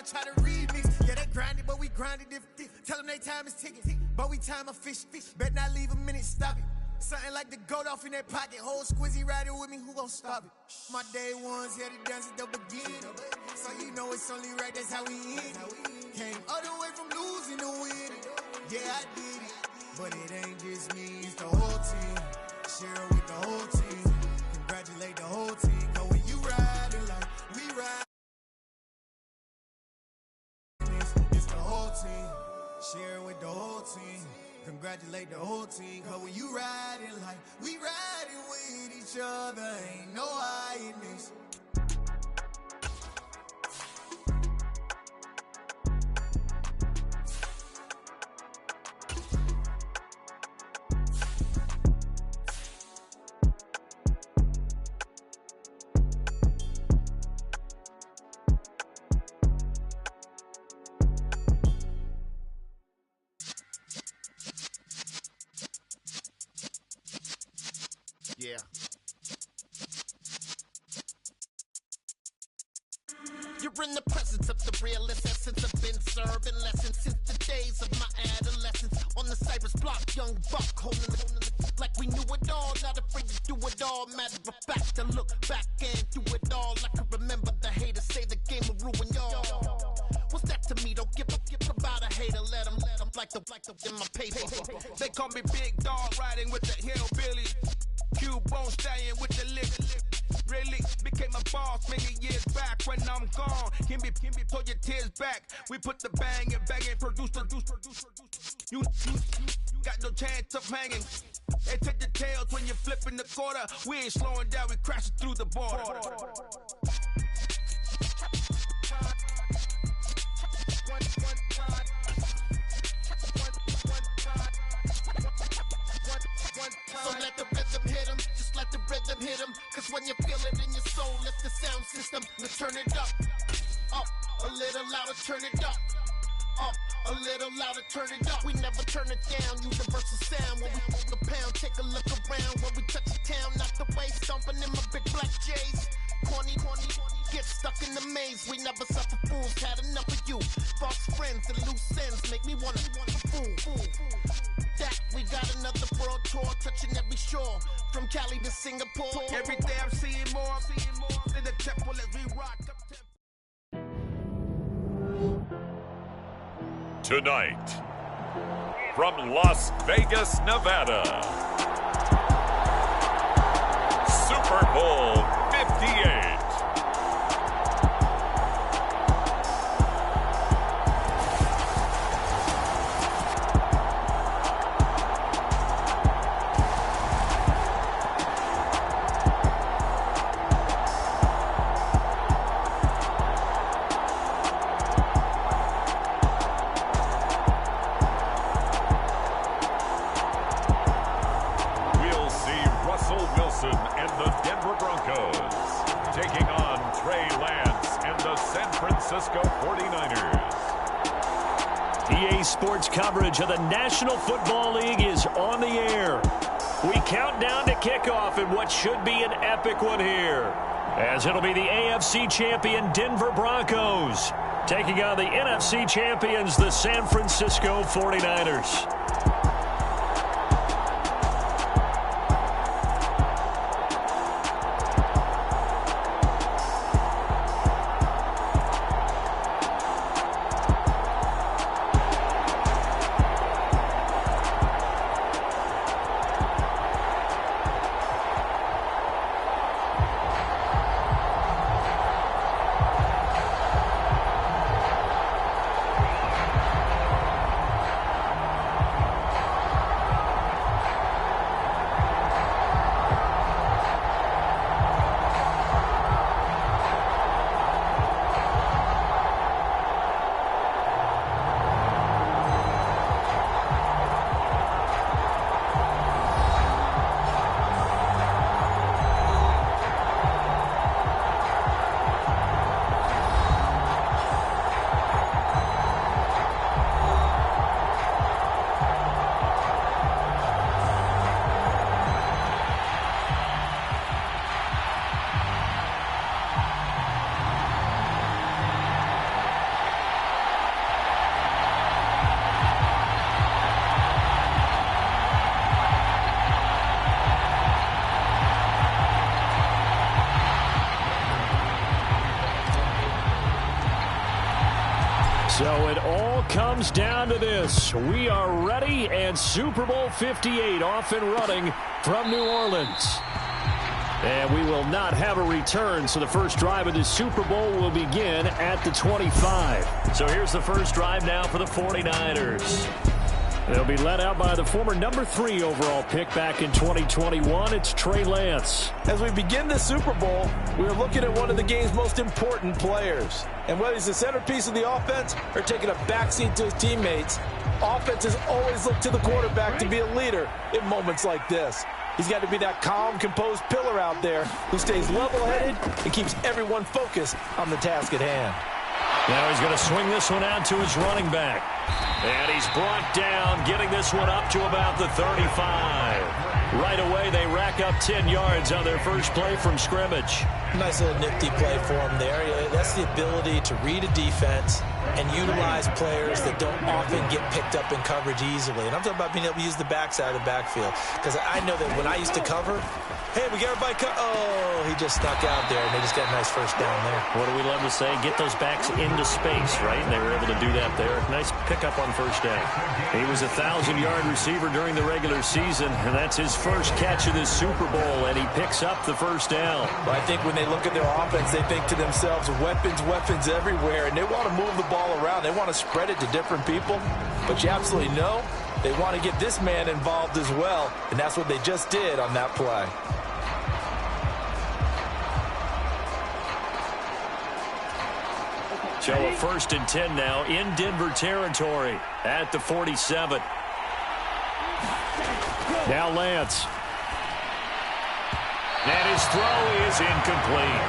try to remix. Yeah, they grinded, but we grinded different. Tell them they time is ticking, but we time a fish. Bet not leave a minute, stop it. Something like the goat off in that pocket. Whole squizzy riding with me, who gon' stop it? My day ones here to dance at the beginning. So you know it's only right, that's how we end. Came all the way from losing to winning. Yeah, I did it, but it ain't just me, it's the whole team. Share it with the whole team. Congratulate the whole team. Cause when you riding like we ride, it's the whole team. Share it with the whole team. Congratulate the whole team. Cause when you riding like we riding with each other, ain't no hiding this. Yeah. You're in the presence of the realest essence. I've been serving lessons since the days of my adolescence. On the Cypress block, young buck holding the like we knew it all. Not afraid to do it all. Matter of fact, to look back and do it all. I can remember the haters say the game will ruin y'all. What's that to me? Don't give about a hater. Let them like the in my paper. They call me Big Dog, riding with the hillbilly. Cubone stallion with the lip. Really became a boss many years back. When I'm gone, can be pull your tears back. We put the bang and produce. You got no chance of hanging. They take the tails when you're flipping the quarter. We ain't slowing down, we crashing through the border. So let the rhythm hit him, just let the rhythm hit him. Cause when you feel it in your soul, lift the sound system. Now turn it up, a little louder, turn it up, a little louder, turn it up. We never turn it down, universal sound. When we hold the pound, take a look around. When we touch the town, knock the way, stomping in my big black J's. Corny, get stuck in the maze. We never suffer fools, had enough of you. False friends and loose ends make me wanna fool. That we got another world tour, touching every shore, from Cali to Singapore. Every day I'm seeing more in the temple as we rock up Tonight, from Las Vegas, Nevada, Super Bowl 58. Sports coverage of the National Football League is on the air. We count down to kickoff in what should be an epic one here, as it'll be the AFC champion Denver Broncos taking on the NFC champions, the San Francisco 49ers. So it all comes down to this. We are ready, and Super Bowl 58 off and running from New Orleans. And we will not have a return, so the first drive of the Super Bowl will begin at the 25. So here's the first drive now for the 49ers. They'll be led out by the former number 3 overall pick back in 2021. It's Trey Lance. As we begin the Super Bowl, we're looking at one of the game's most important players. And whether he's the centerpiece of the offense or taking a backseat to his teammates, offenses always look to the quarterback to be a leader in moments like this. He's got to be that calm, composed pillar out there who stays level-headed and keeps everyone focused on the task at hand. Now he's going to swing this one out to his running back. And he's brought down, getting this one up to about the 35. Right away, they rack up 10 yards on their first play from scrimmage. Nice little nifty play for him there. That's the ability to read a defense and utilize players that don't often get picked up in coverage easily. And I'm talking about being able to use the backside of the backfield. Because I know that when I used to cover, hey, we got everybody oh, he just snuck out there, and they just got a nice first down there. What do we love to say? Get those backs into space, right? And they were able to do that there. Nice pickup on first down. He was a 1,000-yard receiver during the regular season, and that's his first catch of this Super Bowl, and he picks up the first down. Well, I think when they look at their offense, they think to themselves, weapons, weapons everywhere, and they want to move the ball around. They want to spread it to different people, but you absolutely know they want to get this man involved as well, and that's what they just did on that play. So a 1st and 10 now in Denver territory at the 47. Now Lance. And his throw is incomplete.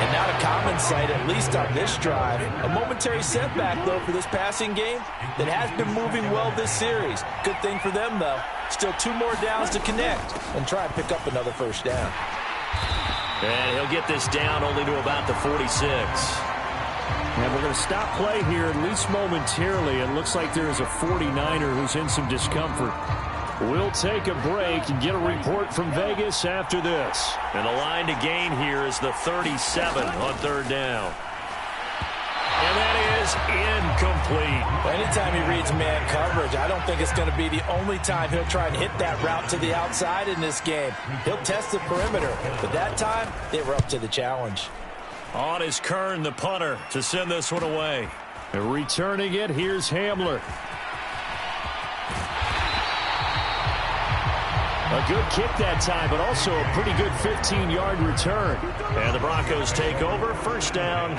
And not a common sight, at least on this drive. A momentary setback, though, for this passing game that has been moving well this series. Good thing for them, though. Still 2 more downs to connect and try and pick up another first down. And he'll get this down only to about the 46. And we're going to stop play here, at least momentarily. It looks like there is a 49er who's in some discomfort. We'll take a break and get a report from Vegas after this. And the line to gain here is the 37 on 3rd down. And that is incomplete. Anytime he reads man coverage, I don't think it's going to be the only time he'll try and hit that route to the outside in this game. He'll test the perimeter, but that time they were up to the challenge. On is Kern, the punter, to send this one away. And returning it, here's Hamler. A good kick that time, but also a pretty good 15-yard return. And the Broncos take over, 1st down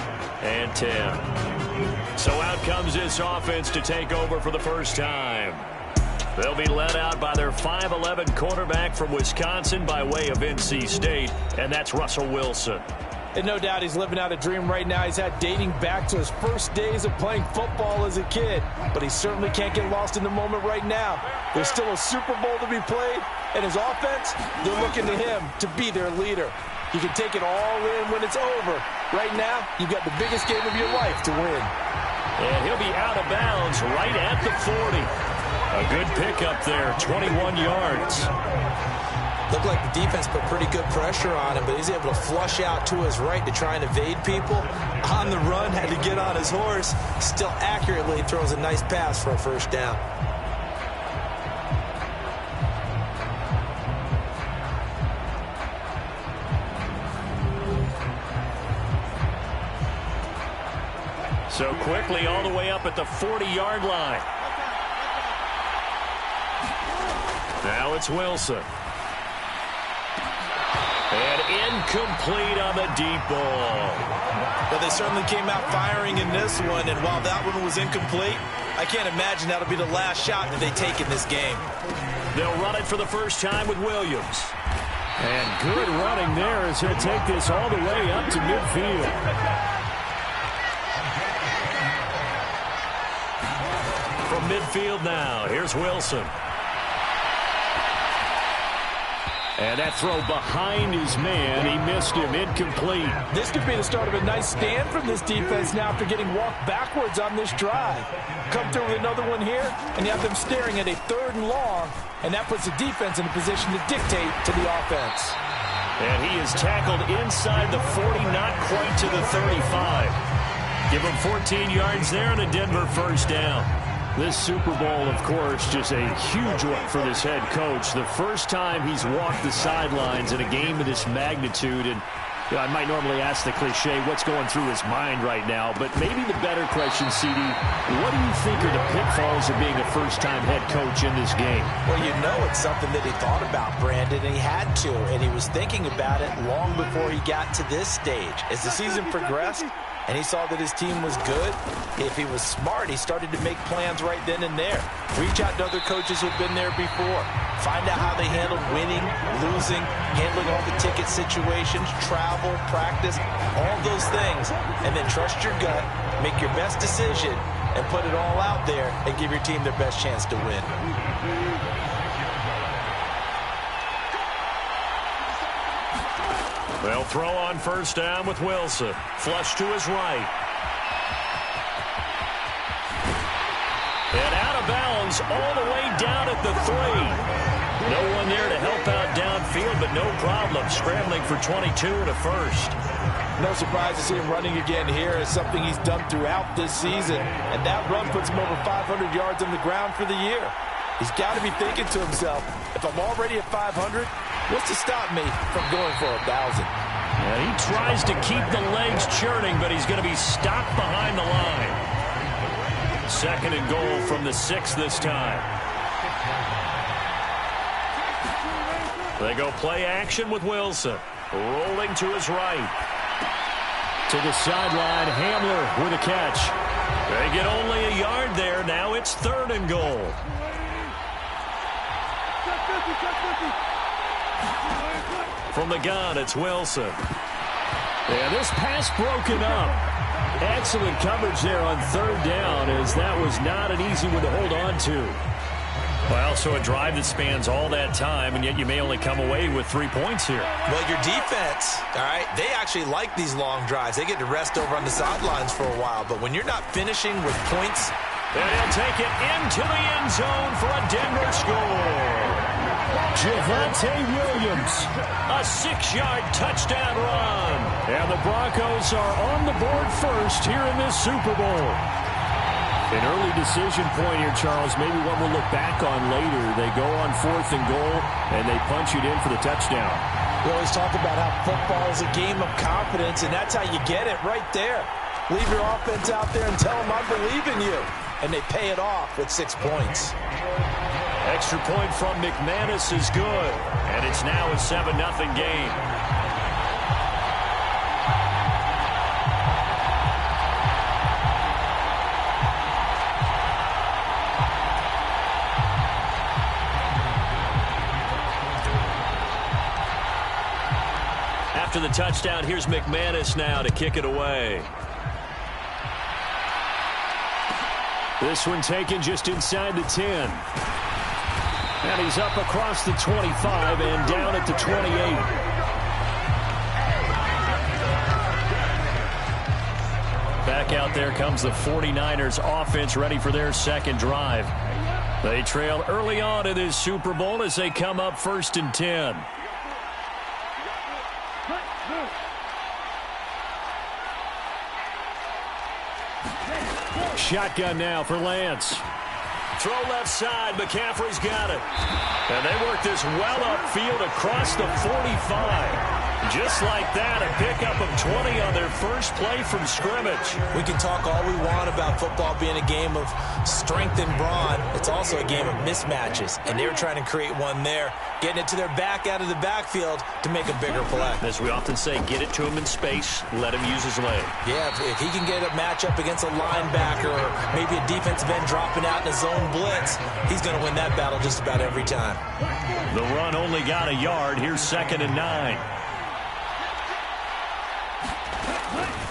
and 10. So out comes this offense to take over for the first time. They'll be led out by their 5'11 quarterback from Wisconsin by way of NC State, and that's Russell Wilson. And no doubt he's living out a dream right now. He's had dating back to his first days of playing football as a kid. But he certainly can't get lost in the moment right now. There's still a Super Bowl to be played. And his offense, they're looking to him to be their leader. He can take it all in when it's over. Right now, you've got the biggest game of your life to win. And he'll be out of bounds right at the 40. A good pickup there, 21 yards. Looked like the defense put pretty good pressure on him, but he's able to flush out to his right to try and evade people. On the run, had to get on his horse. Still accurately throws a nice pass for a first down. So quickly all the way up at the 40-yard line. Now it's Wilson. And incomplete on the deep ball. But they certainly came out firing in this one, and while that one was incomplete, I can't imagine that'll be the last shot that they take in this game. They'll run it for the first time with Williams. And good running there as he'll take this all the way up to midfield. From midfield now, here's Wilson. And that throw behind his man, he missed him, incomplete. This could be the start of a nice stand from this defense now after getting walked backwards on this drive. Come through with another one here, and you have them staring at a 3rd and long, and that puts the defense in a position to dictate to the offense. And he is tackled inside the 40, not quite to the 35. Give him 14 yards there and a Denver first down. This Super Bowl, of course, just a huge one for this head coach. The first time he's walked the sidelines in a game of this magnitude. And you know, I might normally ask the cliche, what's going through his mind right now? But maybe the better question, CD, what do you think are the pitfalls of being a first-time head coach in this game? Well, you know it's something that he thought about, Brandon, and he had to. And he was thinking about it long before he got to this stage. As the season progressed, and he saw that his team was good, if he was smart, he started to make plans right then and there. Reach out to other coaches who've been there before. Find out how they handled winning, losing, handling all the ticket situations, travel, practice, all those things. And then trust your gut, make your best decision, and put it all out there and give your team their best chance to win. They'll throw on first down with Wilson. Flush to his right. And out of bounds all the way down at the 3. No one there to help out downfield, but no problem. Scrambling for 22 and a first. No surprise to see him running again here. It's something he's done throughout this season. And that run puts him over 500 yards on the ground for the year. He's got to be thinking to himself, if I'm already at 500, what's to stop me from going for 1,000? And he tries to keep the legs churning, but he's going to be stopped behind the line. Second and goal from the 6 this time. They go play action with Wilson. Rolling to his right. To the sideline, Hamler with a catch. They get only a yard there. Now it's 3rd and goal. From the gun, it's Wilson. And this pass broken up. Excellent coverage there on 3rd down, as that was not an easy one to hold on to. Well, so a drive that spans all that time, and yet you may only come away with 3 points here. Well, your defense, all right, they actually like these long drives. They get to rest over on the sidelines for a while. But when you're not finishing with points, and he'll take it into the end zone for a Denver score. Javonte Williams, a 6-yard touchdown run. And the Broncos are on the board first here in this Super Bowl. An early decision point here, Charles, maybe one we'll look back on later. They go on 4th and goal, and they punch it in for the touchdown. We always talk about how football is a game of confidence, and that's how you get it right there. Leave your offense out there and tell them, I believe in you. And they pay it off with 6 points. Extra point from McManus is good, and it's now a 7-0 game. After the touchdown, here's McManus now to kick it away. This one taken just inside the 10. And he's up across the 25 and down at the 28. Back out there comes the 49ers offense, ready for their second drive. They trail early on in this Super Bowl as they come up 1st and 10. Shotgun now for Lance. Throw left side. McCaffrey's got it. And they work this well upfield across the 45. Just like that, a pickup of 20 on their first play from scrimmage. We can talk all we want about football being a game of strength and brawn. It's also a game of mismatches, and they were trying to create one there, getting it to their back out of the backfield to make a bigger play. As we often say, get it to him in space, let him use his leg. Yeah, if he can get a matchup against a linebacker or maybe a defensive end dropping out in a zone blitz, he's going to win that battle just about every time. The run only got a yard. Here's 2nd and 9.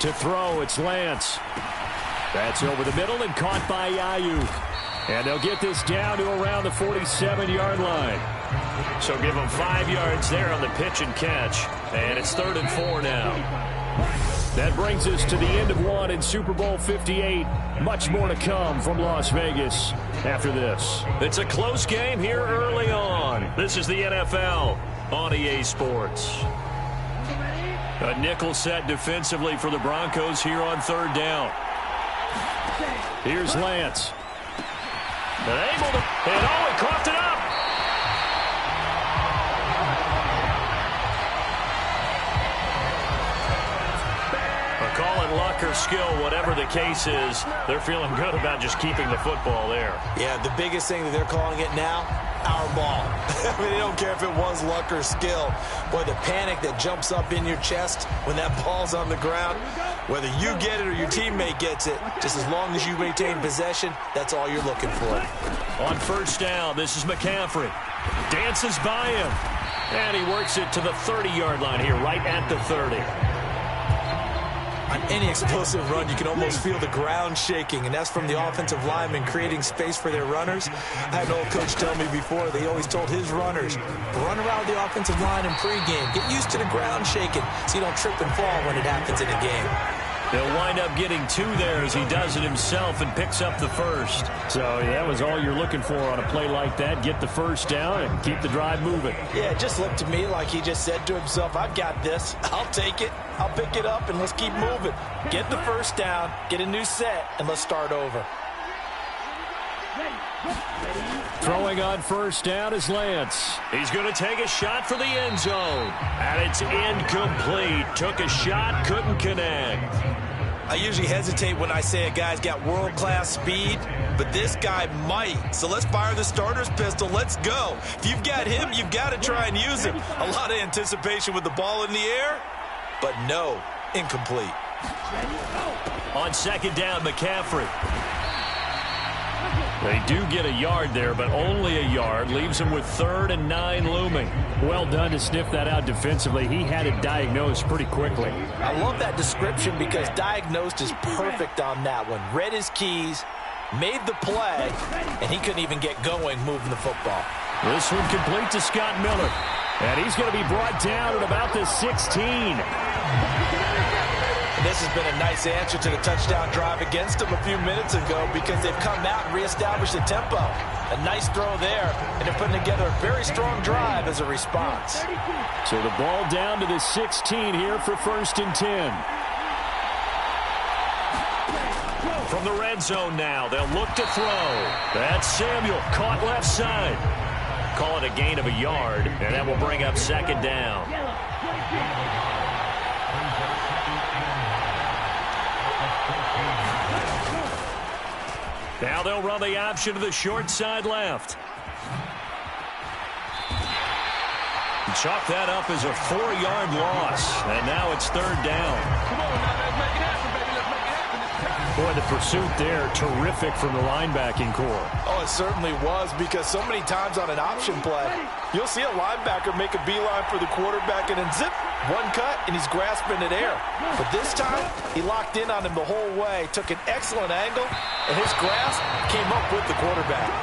To throw, it's Lance. That's over the middle and caught by Ayuk. And they'll get this down to around the 47-yard line. So give them 5 yards there on the pitch and catch. And it's 3rd and 4 now. That brings us to the end of one in Super Bowl 58. Much more to come from Las Vegas after this. It's a close game here early on. This is the NFL on EA Sports. A nickel set defensively for the Broncos here on 3rd down. Here's Lance. And able to, and oh, he coughed it up. Call it luck or skill, whatever the case is, they're feeling good about just keeping the football there. Yeah, the biggest thing that they're calling it now, our ball. I mean, they don't care if it was luck or skill. Boy, the panic that jumps up in your chest when that ball's on the ground, whether you get it or your teammate gets it, just as long as you maintain possession, that's all you're looking for. On first down, this is McCaffrey. Dances by him. And he works it to the 30-yard line here, right at the 30. On any explosive run, you can almost feel the ground shaking, and that's from the offensive linemen creating space for their runners. I had an old coach tell me before, they always told his runners, run around the offensive line in pregame. Get used to the ground shaking so you don't trip and fall when it happens in a game. He'll wind up getting 2 there as he does it himself and picks up the first. So that was all you're looking for on a play like that. Get the first down and keep the drive moving. Yeah, it just looked to me like he just said to himself, I've got this. I'll take it. I'll pick it up, and let's keep moving. Get the first down, get a new set, and let's start over. Throwing on first down is Lance. He's going to take a shot for the end zone. And it's incomplete. Took a shot, couldn't connect. I usually hesitate when I say a guy's got world-class speed, but this guy might. So let's fire the starter's pistol. Let's go. If you've got him, you've got to try and use him. A lot of anticipation with the ball in the air, but no, incomplete. On second down, McCaffrey. They do get a yard there, but only a yard. Leaves him with 3rd and 9 looming. Well done to sniff that out defensively. He had it diagnosed pretty quickly. I love that description because diagnosed is perfect on that one. Read his keys, made the play, and he couldn't even get going moving the football. This one complete to Scott Miller. And he's going to be brought down at about the 16. And this has been a nice answer to the touchdown drive against them a few minutes ago because they've come out and reestablished the tempo. A nice throw there, and they're putting together a very strong drive as a response. So the ball down to the 16 here for 1st and 10. From the red zone now, they'll look to throw. That's Samuel, caught left side. Call it a gain of a yard, and that will bring up 2nd down. Now they'll run the option to the short side left. Chalk that up as a 4-yard loss, and now it's 3rd down. Boy, the pursuit there, terrific from the linebacking core. Oh, it certainly was, because so many times on an option play, you'll see a linebacker make a beeline for the quarterback and then zip, one cut, and he's grasping at air. But this time, he locked in on him the whole way, took an excellent angle, and his grasp came up with the quarterback.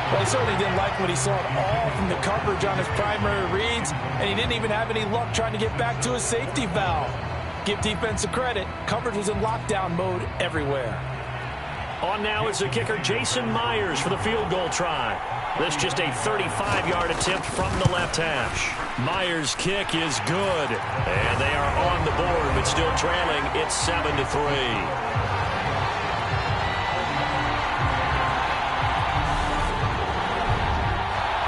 Well, he certainly didn't like what he saw at all from the coverage on his primary reads, and he didn't even have any luck trying to get back to his safety valve. Give defense a credit. Coverage was in lockdown mode everywhere. On now is the kicker Jason Myers for the field goal try. This just a 35-yard attempt from the left hash. Myers' kick is good, and they are on the board, but still trailing. It's 7-3.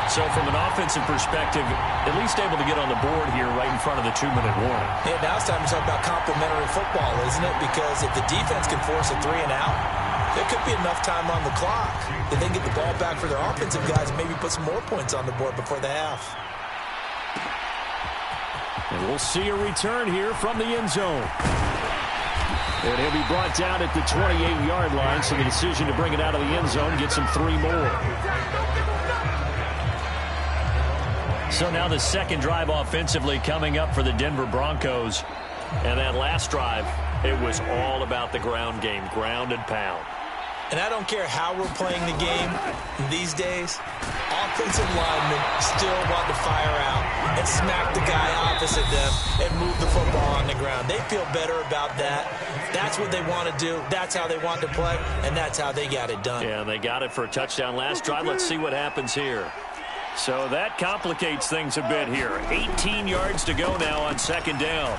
So from an offensive perspective, at least able to get on the board here right in front of the 2-minute warning. Yeah, now it's time to talk about complementary football, isn't it? Because if the defense can force a 3 and out, there could be enough time on the clock that they can get the ball back for their offensive guys and maybe put some more points on the board before the half. And we'll see a return here from the end zone. And he'll be brought down at the 28-yard line, so the decision to bring it out of the end zone gets him 3 more. So now the second drive offensively coming up for the Denver Broncos. And that last drive, it was all about the ground game, ground and pound. And I don't care how we're playing the game these days, offensive linemen still want to fire out and smack the guy opposite them and move the football on the ground. They feel better about that. That's what they want to do. That's how they want to play, and that's how they got it done. Yeah, they got it for a touchdown last drive. Let's see what happens here. So that complicates things a bit here. 18 yards to go now on 2nd down.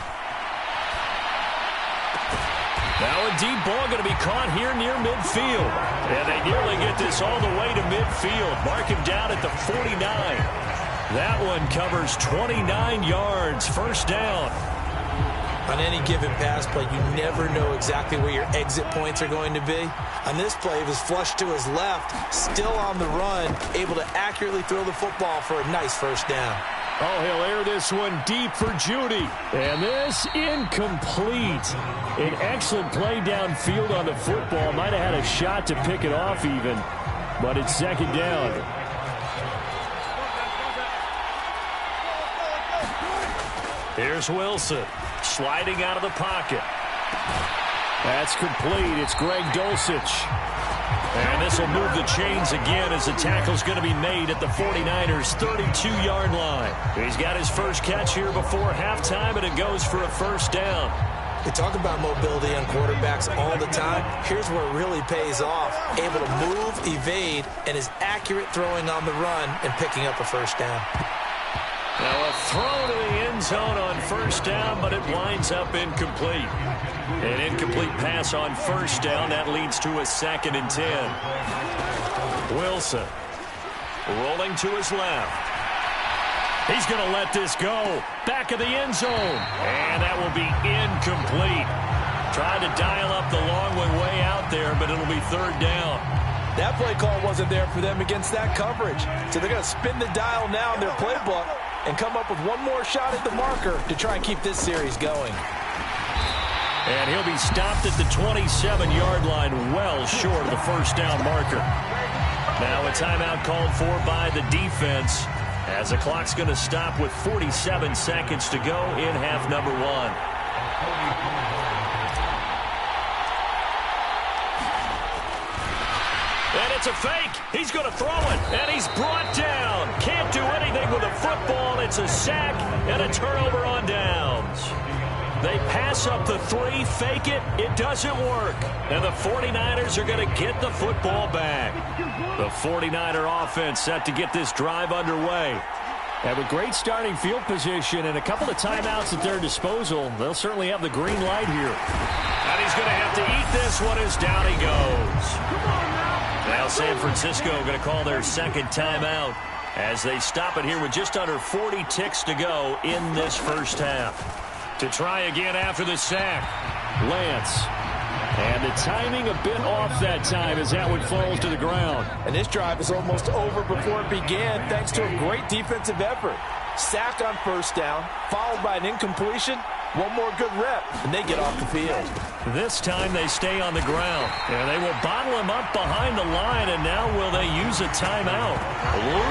Now a deep ball going to be caught here near midfield. And they nearly get this all the way to midfield. Mark him down at the 49. That one covers 29 yards. First down. On any given pass play, you never know exactly where your exit points are going to be. On this play, he was flushed to his left, still on the run, able to accurately throw the football for a nice first down. Oh, he'll air this one deep for Judy. And this incomplete. An excellent play downfield on the football. Might have had a shot to pick it off even, but it's second down. Here's Wilson. Sliding out of the pocket. That's complete. It's Greg Dulcich. And this will move the chains again as the tackle's going to be made at the 49ers' 32-yard line. He's got his first catch here before halftime, and it goes for a first down. We talk about mobility on quarterbacks all the time. Here's where it really pays off. Able to move, evade, and is accurate throwing on the run and picking up a first down. Now a throw to the end zone on first down, but it winds up incomplete. An incomplete pass on first down. That leads to a 2nd and 10. Wilson rolling to his left. He's going to let this go. Back of the end zone. And that will be incomplete. Trying to dial up the long one way out there, but it'll be third down. That play call wasn't there for them against that coverage. So they're going to spin the dial now in their playbook and come up with one more shot at the marker to try and keep this series going. And he'll be stopped at the 27-yard line, well short of the first down marker. Now a timeout called for by the defense as the clock's going to stop with 47 seconds to go in half number 1. And it's a fake. He's going to throw it, and he's brought down. Can't do anything with the football. It's a sack and a turnover on downs. They pass up the 3, fake it. It doesn't work. And the 49ers are going to get the football back. The 49er offense set to get this drive underway. Have a great starting field position and a couple of timeouts at their disposal. They'll certainly have the green light here. And he's going to have to eat this one as down he goes. Now San Francisco going to call their second timeout as they stop it here with just under 40 ticks to go in this first half. To try again after the sack, Lance. And the timing a bit off that time as that one falls to the ground. And this drive is almost over before it began thanks to a great defensive effort. Sack on first down, followed by an incompletion. One more good rep, and they get off the field. This time they stay on the ground. And they will bottle him up behind the line, and now will they use a timeout?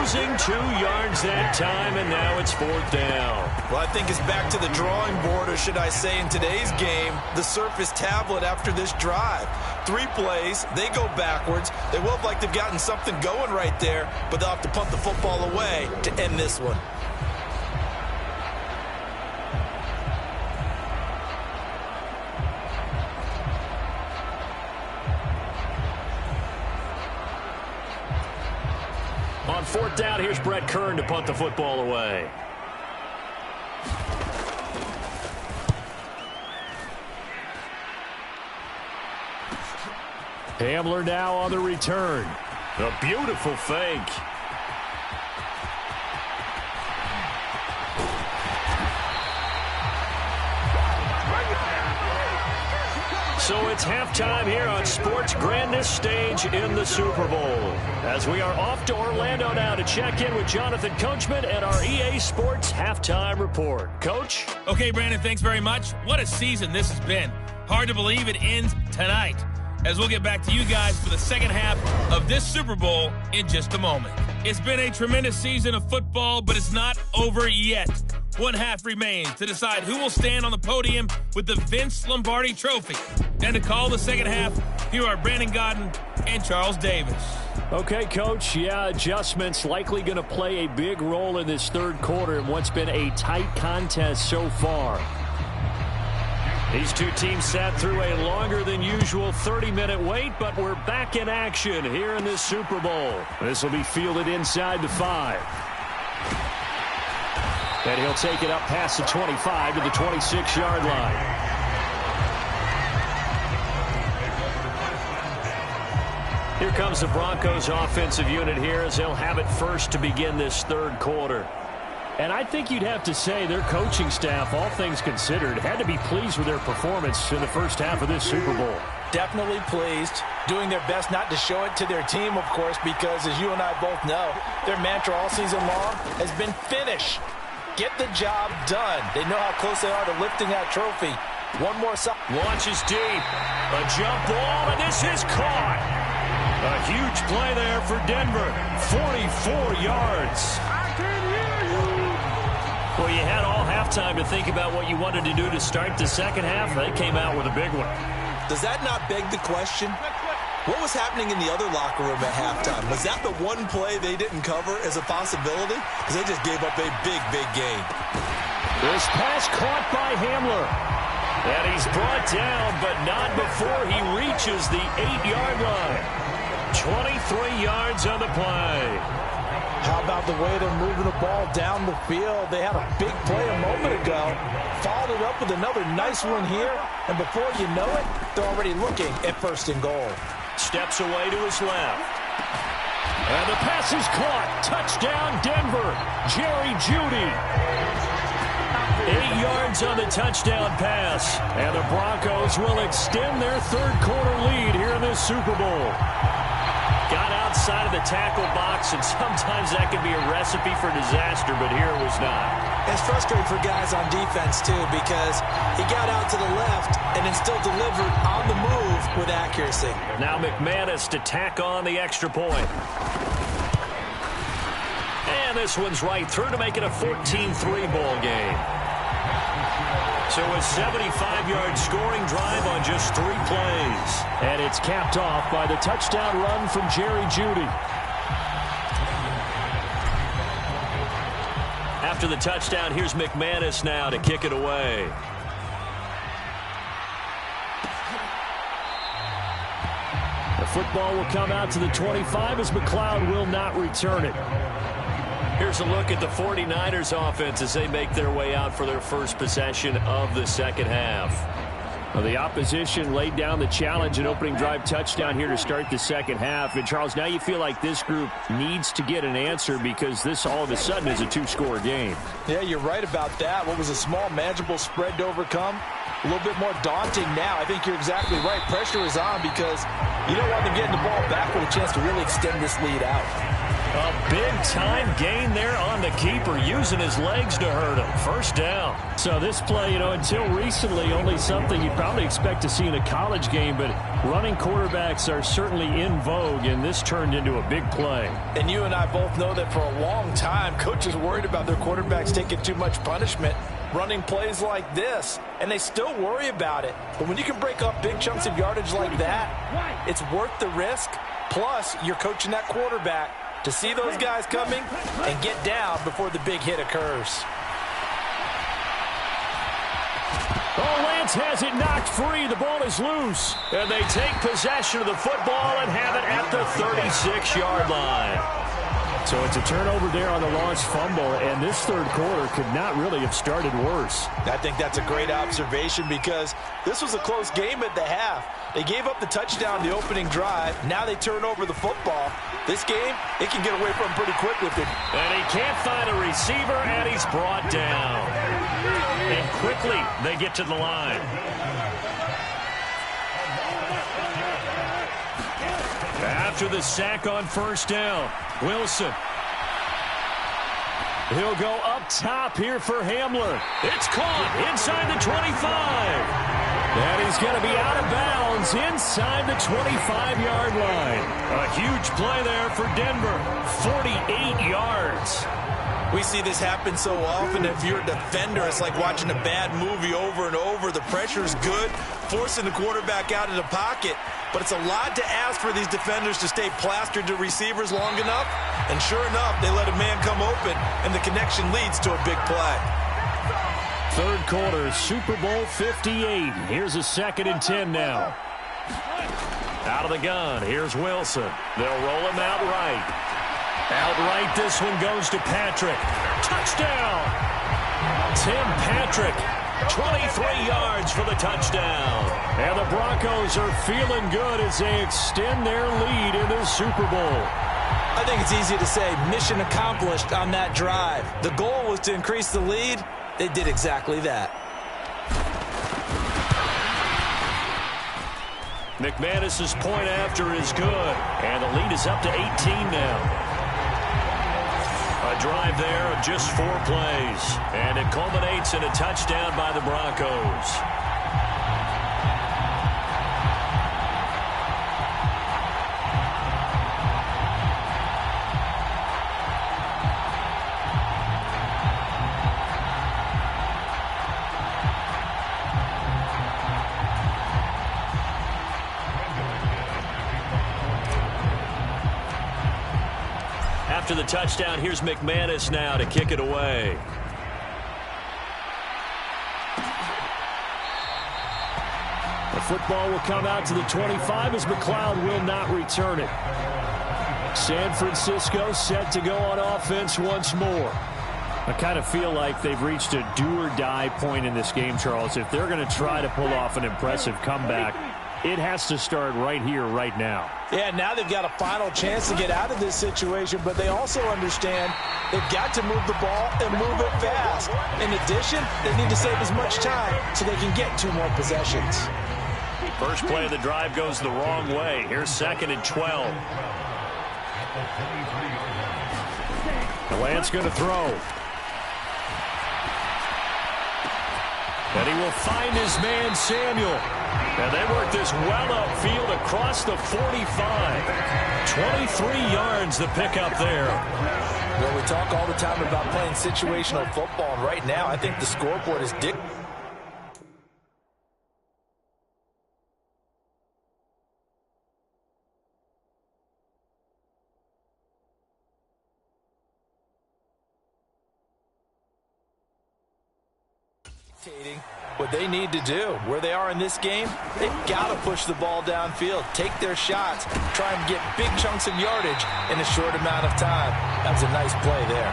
Losing 2 yards that time, and now it's fourth down. Well, I think it's back to the drawing board, or should I say in today's game, the Surface tablet after this drive. 3 plays, they go backwards. They will have liked to have gotten something going right there, but they'll have to punt the football away to end this one. On fourth down, here's Brett Kern to punt the football away. Hamler now on the return. A beautiful fake. So it's halftime here on sports' grandest stage in the Super Bowl. As we are off to Orlando now to check in with Jonathan Coachman and our EA Sports Halftime Report. Coach? Okay, Brandon, thanks very much. What a season this has been. Hard to believe it ends tonight, as we'll get back to you guys for the second half of this Super Bowl in just a moment. It's been a tremendous season of football, but it's not over yet. One half remains to decide who will stand on the podium with the Vince Lombardi Trophy. And to call the second half, here are Brandon Godden and Charles Davis. Okay, Coach. Yeah, adjustments likely going to play a big role in this third quarter in what's been a tight contest so far. These two teams sat through a longer than usual 30-minute wait, but we're back in action here in this Super Bowl. This will be fielded inside the 5. And he'll take it up past the 25 to the 26-yard line. Here comes the Broncos offensive unit here as they'll have it first to begin this third quarter. And I think you'd have to say their coaching staff, all things considered, had to be pleased with their performance in the first half of this Super Bowl. Definitely pleased, doing their best not to show it to their team, of course, because as you and I both know, their mantra all season long has been finish. Get the job done. They know how close they are to lifting that trophy. One more shot. Launches deep. A jump ball, and this is caught. A huge play there for Denver. 44 yards. Well, you had all halftime to think about what you wanted to do to start the second half. They came out with a big one. Does that not beg the question? What was happening in the other locker room at halftime? Was that the one play they didn't cover as a possibility? Because they just gave up a big, big gain. This pass caught by Hamler. And he's brought down, but not before he reaches the 8-yard line. 23 yards on the play. How about the way they're moving the ball down the field? They had a big play a moment ago. Followed it up with another nice one here. And before you know it, they're already looking at first and goal. Steps away to his left. And the pass is caught. Touchdown, Denver. Jerry Jeudy. 8 yards on the touchdown pass. And the Broncos will extend their third quarter lead here in this Super Bowl. Got outside of the tackle box, and sometimes that can be a recipe for disaster, but here it was not. It's frustrating for guys on defense, too, because he got out to the left and then still delivered on the move with accuracy. Now McManus to tack on the extra point. And this one's right through to make it a 14-3 ball game. So a 75-yard scoring drive on just 3 plays. And it's capped off by the touchdown run from Jerry Jeudy. After the touchdown, here's McManus now to kick it away. The football will come out to the 25 as McLeod will not return it. Here's a look at the 49ers offense as they make their way out for their first possession of the second half. Well, the opposition laid down the challenge, an opening drive touchdown here to start the second half. And, Charles, now you feel like this group needs to get an answer because this all of a sudden is a 2-score game. Yeah, you're right about that. What was a small, manageable spread to overcome? A little bit more daunting now. I think you're exactly right. Pressure is on because you don't want them getting the ball back with a chance to really extend this lead out. A big-time gain there on the keeper, using his legs to hurt him. First down. So this play, until recently, only something you'd probably expect to see in a college game, but running quarterbacks are certainly in vogue, and this turned into a big play. And you and I both know that for a long time, coaches worried about their quarterbacks taking too much punishment running plays like this, and they still worry about it. But when you can break up big chunks of yardage like that, it's worth the risk. Plus, you're coaching that quarterback to see those guys coming and get down before the big hit occurs. Oh, Lance has it knocked free. The ball is loose. And they take possession of the football and have it at the 36-yard line. So it's a turnover there on the lost fumble, and this third quarter could not really have started worse. I think that's a great observation because this was a close game at the half. They gave up the touchdown the opening drive. Now they turn over the football. This game, it can get away from pretty quick with it. And he can't find a receiver, and he's brought down. And quickly, they get to the line. After the sack on first down, Wilson. He'll go up top here for Hamler. It's caught inside the 25. And he's going to be out of bounds inside the 25-yard line. A huge play there for Denver. 48 yards. We see this happen so often. If you're a defender, it's like watching a bad movie over and over. The pressure's good, forcing the quarterback out of the pocket. But it's a lot to ask for these defenders to stay plastered to receivers long enough. And sure enough, they let a man come open, and the connection leads to a big play. Third quarter, Super Bowl 58. Here's a 2nd and 10 now. Out of the gun, here's Wilson. They'll roll him out right. This one goes to Patrick. Touchdown! Tim Patrick 23 yards for the touchdown. And the Broncos are feeling good as they extend their lead in the Super Bowl. I think it's easy to say mission accomplished on that drive. The goal was to increase the lead. They did exactly that. McManus's point after is good. And the lead is up to 18 now. A drive there of just 4 plays. And it culminates in a touchdown by the Broncos. After the touchdown, here's McManus now to kick it away. The football will come out to the 25 as McLeod will not return it. San Francisco set to go on offense once more. I kind of feel like they've reached a do-or-die point in this game, Charles. If they're going to try to pull off an impressive comeback, it has to start right here, right now. Yeah, now they've got a final chance to get out of this situation, but they also understand they've got to move the ball and move it fast. In addition, they need to save as much time so they can get 2 more possessions. First play of the drive goes the wrong way. Here's 2nd and 12. Lance going to throw. And he will find his man, Samuel. And they work this well upfield across the 45. 23 yards the pickup there. Well, we talk all the time about playing situational football, and right now I think the scoreboard is dictating. What they need to do, where they are in this game, they've got to push the ball downfield, take their shots, try and get big chunks of yardage in a short amount of time. That was a nice play there.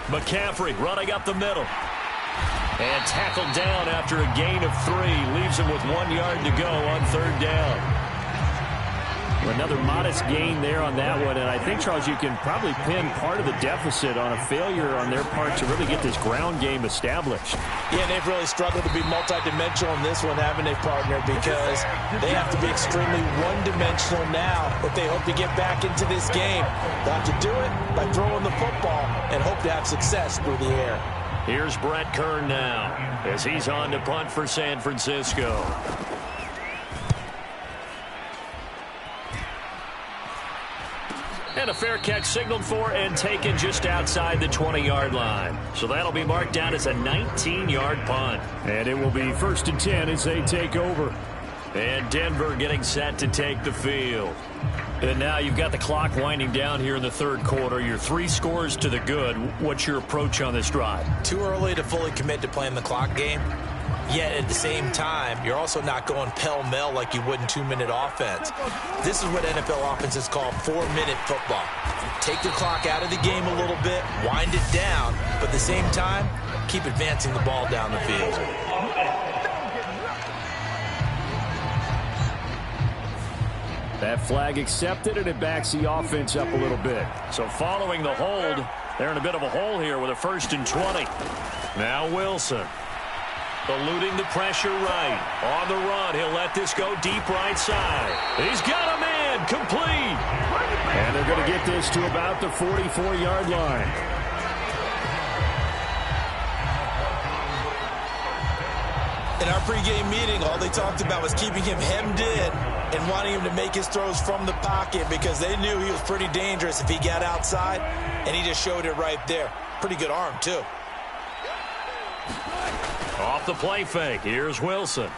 McCaffrey running up the middle. And tackled down after a gain of 3. Leaves him with 1 yard to go on 3rd down. Another modest gain there on that one. And I think, Charles, you can probably pin part of the deficit on a failure on their part to really get this ground game established. Yeah, they've really struggled to be multidimensional in this one, haven't they, partner? Because they have to be extremely one-dimensional now if they hope to get back into this game. They'll have to do it by throwing the football and hope to have success through the air. Here's Brett Kern now as he's on to punt for San Francisco. And a fair catch signaled for and taken just outside the 20-yard line. So that'll be marked down as a 19-yard punt. And it will be 1st and 10 as they take over. And Denver getting set to take the field. And now you've got the clock winding down here in the 3rd quarter. You're 3 scores to the good. What's your approach on this drive? Too early to fully commit to playing the clock game. Yet at the same time, you're also not going pell-mell like you would in 2-minute offense. This is what NFL offenses call 4-minute football. Take the clock out of the game a little bit, wind it down, but at the same time, keep advancing the ball down the field. That flag accepted, and it backs the offense up a little bit. So following the hold, they're in a bit of a hole here with a 1st and 20. Now Wilson. Eluding the pressure right. On the run, he'll let this go deep right side. He's got a man, complete. And they're going to get this to about the 44-yard line. In our pregame meeting, all they talked about was keeping him hemmed in and wanting him to make his throws from the pocket because they knew he was pretty dangerous if he got outside, and he just showed it right there. Pretty good arm, too. Off the play fake, here's Wilson.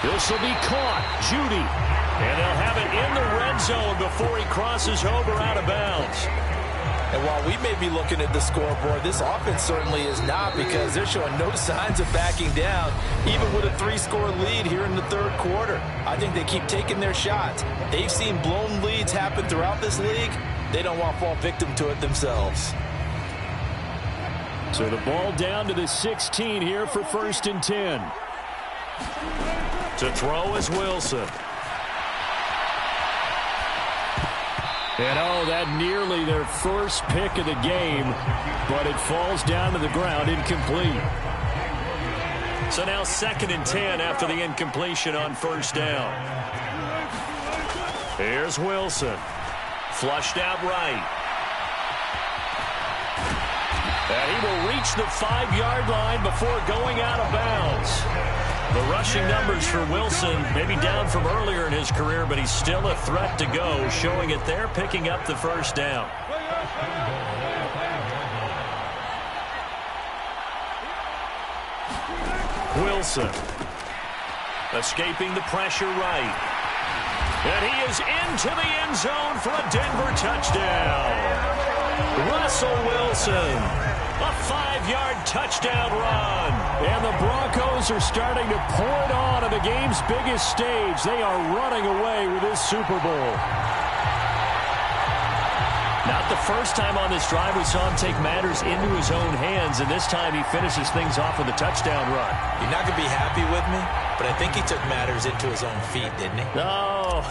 This will be caught. Judy. And they'll have it in the red zone before he crosses over out of bounds. And while we may be looking at the scoreboard, this offense certainly is not, because they're showing no signs of backing down, even with a 3-score lead here in the third quarter. I think they keep taking their shots. They've seen blown leads happen throughout this league. They don't want to fall victim to it themselves. So the ball down to the 16 here for 1st and 10. To throw is Wilson. And that nearly their first pick of the game, but it falls down to the ground incomplete. So now 2nd and 10 after the incompletion on 1st down. Here's Wilson. Flushed out right. And he will reach the 5-yard line before going out of bounds. The rushing numbers for Wilson maybe down from earlier in his career, but he's still a threat to go, showing it there, picking up the 1st down. Wilson escaping the pressure right. And he is into the end zone for a Denver touchdown. Russell Wilson. A 5-yard touchdown run. And the Broncos are starting to pour it on the game's biggest stage. They are running away with this Super Bowl. Not the first time on this drive we saw him take matters into his own hands, and this time he finishes things off with a touchdown run. You're not going to be happy with me, but I think he took matters into his own feet, didn't he? Oh,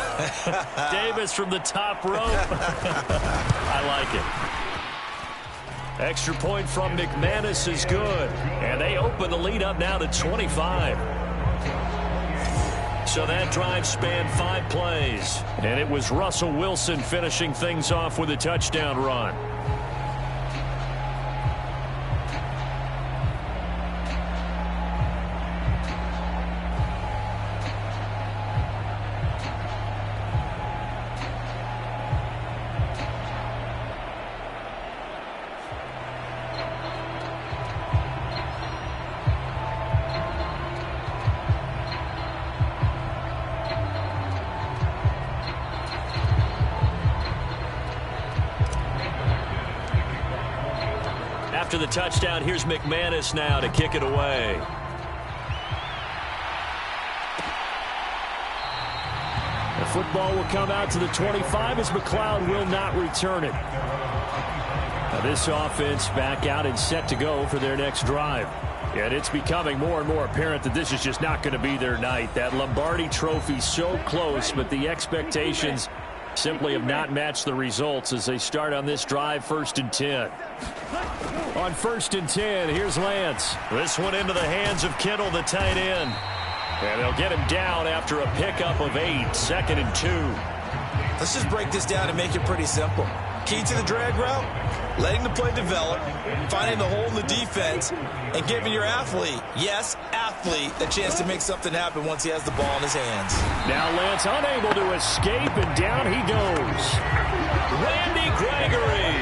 Davis from the top rope. I like it. Extra point from McManus is good. And they open the lead up now to 25. So that drive spanned 5 plays. And it was Russell Wilson finishing things off with a touchdown run. After the touchdown, here's McManus now to kick it away. The football will come out to the 25 as McLeod will not return it. Now this offense back out and set to go for their next drive. And it's becoming more and more apparent that this is just not going to be their night. That Lombardi trophy so close, but the expectations simply have not matched the results as they start on this drive, 1st and 10. On 1st and 10, here's Lance. This one into the hands of Kittle, the tight end. And they'll get him down after a pickup of 8, 2nd and 2. Let's just break this down and make it pretty simple. Key to the drag route, letting the play develop, finding the hole in the defense, and giving your athlete, yes, athlete, a chance to make something happen once he has the ball in his hands. Now Lance unable to escape, and down he goes. Randy Gregory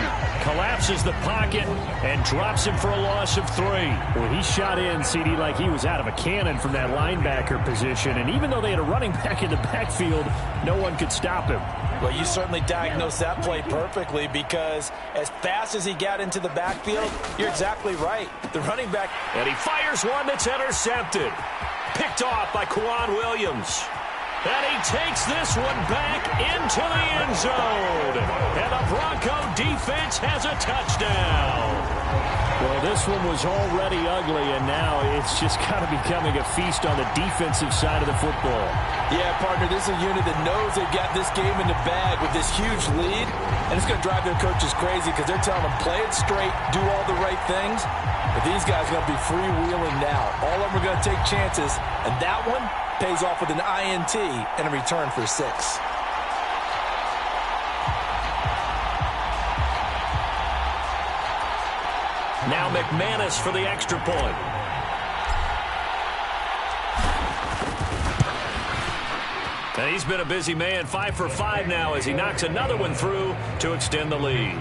collapses the pocket and drops him for a loss of 3. Well, he shot in, CD, like he was out of a cannon from that linebacker position. And even though they had a running back in the backfield, no one could stop him. Well, you certainly diagnosed that play perfectly, because as fast as he got into the backfield, you're exactly right. The running back. And he fires one that's intercepted. Picked off by Kwan Williams. And he takes this one back into the end zone. And the Bronco defense has a touchdown. Well, this one was already ugly, and now it's just kind of becoming a feast on the defensive side of the football. Yeah, partner, this is a unit that knows they've got this game in the bag with this huge lead, and it's going to drive their coaches crazy because they're telling them, play it straight, do all the right things. But these guys are going to be freewheeling now. All of them are going to take chances, and that one pays off with an INT and a return for 6. Now McManus for the extra point. And he's been a busy man, 5 for 5 now as he knocks another one through to extend the lead.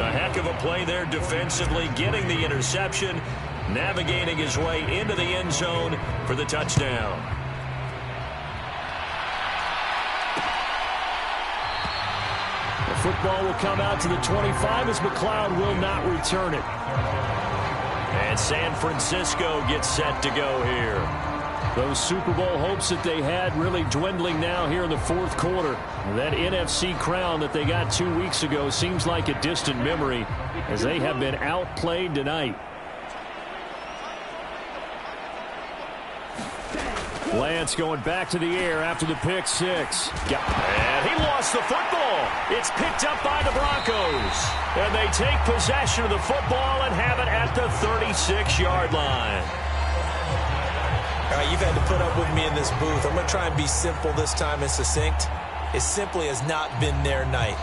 A heck of a play there defensively, getting the interception, navigating his way into the end zone for the touchdown. The football will come out to the 25 as McLeod will not return it. And San Francisco gets set to go here. Those Super Bowl hopes that they had really dwindling now here in the fourth quarter. That NFC crown that they got 2 weeks ago seems like a distant memory as they have been outplayed tonight. Lance going back to the air after the pick six. And he lost the football. It's picked up by the Broncos. And they take possession of the football and have it at the 36-yard line. All right, you've had to put up with me in this booth. I'm going to try and be simple this time and succinct. It simply has not been their night.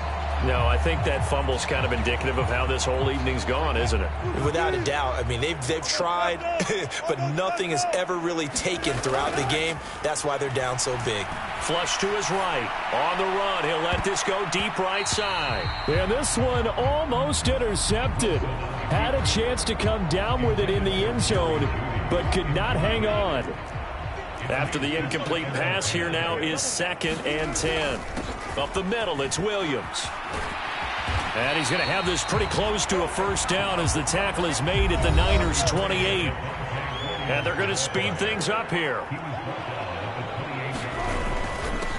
No, I think that fumble's kind of indicative of how this whole evening's gone, isn't it? Without a doubt. I mean, they've tried, but nothing has ever really taken throughout the game. That's why they're down so big. Flush to his right. On the run, he'll let this go deep right side. And this one almost intercepted. Had a chance to come down with it in the end zone, but could not hang on. After the incomplete pass, here now is 2nd and 10. Up the middle, it's Williams. And he's going to have this pretty close to a first down as the tackle is made at the Niners' 28. And they're going to speed things up here.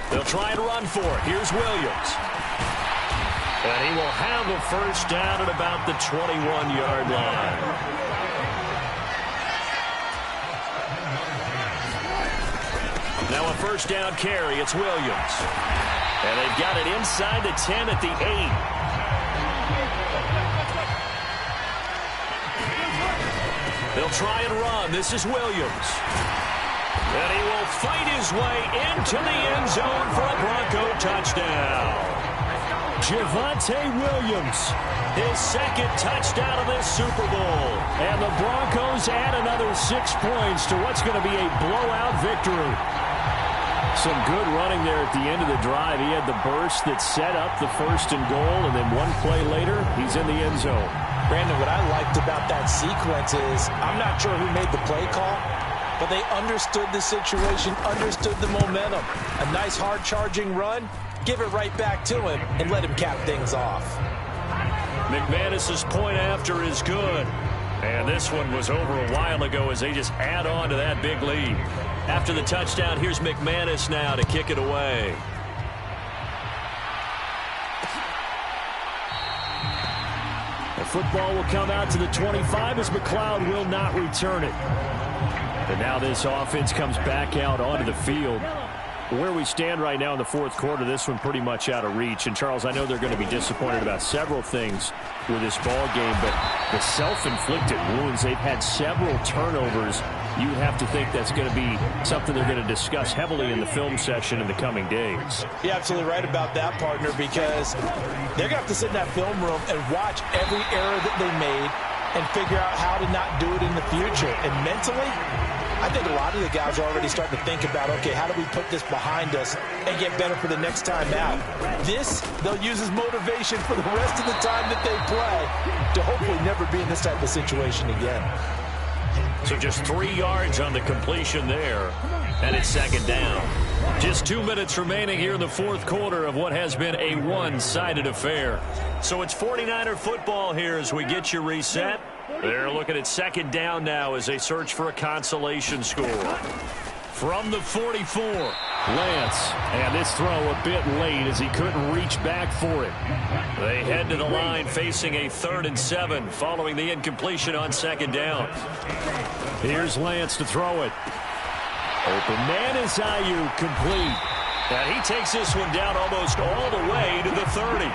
They'll try and run for it. Here's Williams. And he will have the first down at about the 21-yard line. Now a first down carry. It's Williams. And they've got it inside the 10 at the 8. They'll try and run. This is Williams. And he will fight his way into the end zone for a Bronco touchdown. Javonte Williams, his second touchdown of this Super Bowl. And the Broncos add another 6 points to what's going to be a blowout victory. Some good running there at the end of the drive. He had the burst that set up the 1st and goal, and then one play later, he's in the end zone. Brandon, what I liked about that sequence is I'm not sure who made the play call, but they understood the situation, understood the momentum. A nice hard-charging run, give it right back to him, and let him cap things off. McManus's point after is good. And this one was over a while ago as they just add on to that big lead. After the touchdown, here's McManus now to kick it away. The football will come out to the 25 as McLeod will not return it. And now this offense comes back out onto the field. Where we stand right now in the fourth quarter, this one pretty much out of reach. And, Charles, I know they're going to be disappointed about several things with this ball game, but the self-inflicted wounds, they've had several turnovers. You have to think that's going to be something they're going to discuss heavily in the film session in the coming days. You're absolutely right about that, partner, because they're going to have to sit in that film room and watch every error that they made and figure out how to not do it in the future. And mentally, I think a lot of the guys are already starting to think about, okay, how do we put this behind us and get better for the next time out? This, they'll use as motivation for the rest of the time that they play to hopefully never be in this type of situation again. So just 3 yards on the completion there, and it's 2nd down. Just 2 minutes remaining here in the fourth quarter of what has been a one-sided affair. So it's 49er football here as we get you reset. They're looking at 2nd down now as they search for a consolation score. From the 44, Lance, and this throw a bit late as he couldn't reach back for it. They head to the line facing a 3rd and 7 following the incompletion on 2nd down. Here's Lance to throw it. Open man is Ayuk, complete. And he takes this one down almost all the way to the 30.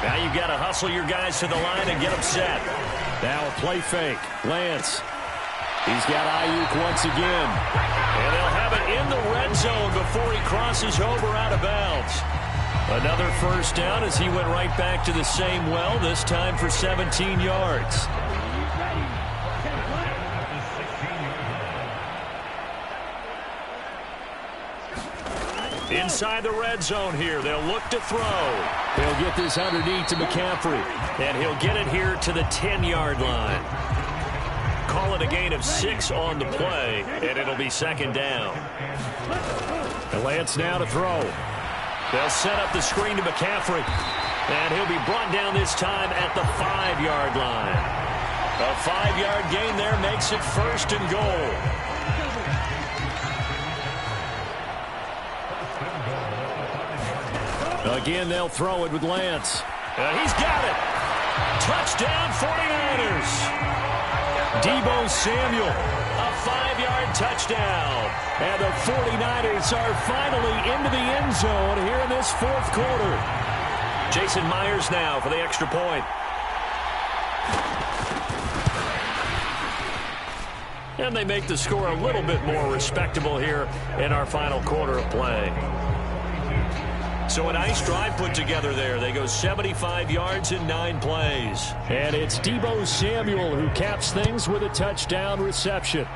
Now you've got to hustle your guys to the line and get them set. Now a play fake. Lance. He's got Ayuk once again. And they'll have it in the red zone before he crosses over out of bounds. Another first down as he went right back to the same well, this time for 17 yards. Inside the red zone here, they'll look to throw. They'll get this underneath to McCaffrey. And he'll get it here to the 10-yard line. Call it a gain of 6 on the play, and it'll be 2nd down. And Lance now to throw. They'll set up the screen to McCaffrey. And he'll be brought down this time at the 5-yard line. A 5-yard gain there makes it 1st and goal. Again, they'll throw it with Lance. He's got it. Touchdown, 49ers. Deebo Samuel, a 5-yard touchdown. And the 49ers are finally into the end zone here in this 4th quarter. Jason Myers now for the extra point. And they make the score a little bit more respectable here in our final quarter of play. So a nice drive put together there. They go 75 yards in 9 plays. And it's Deebo Samuel who caps things with a touchdown reception.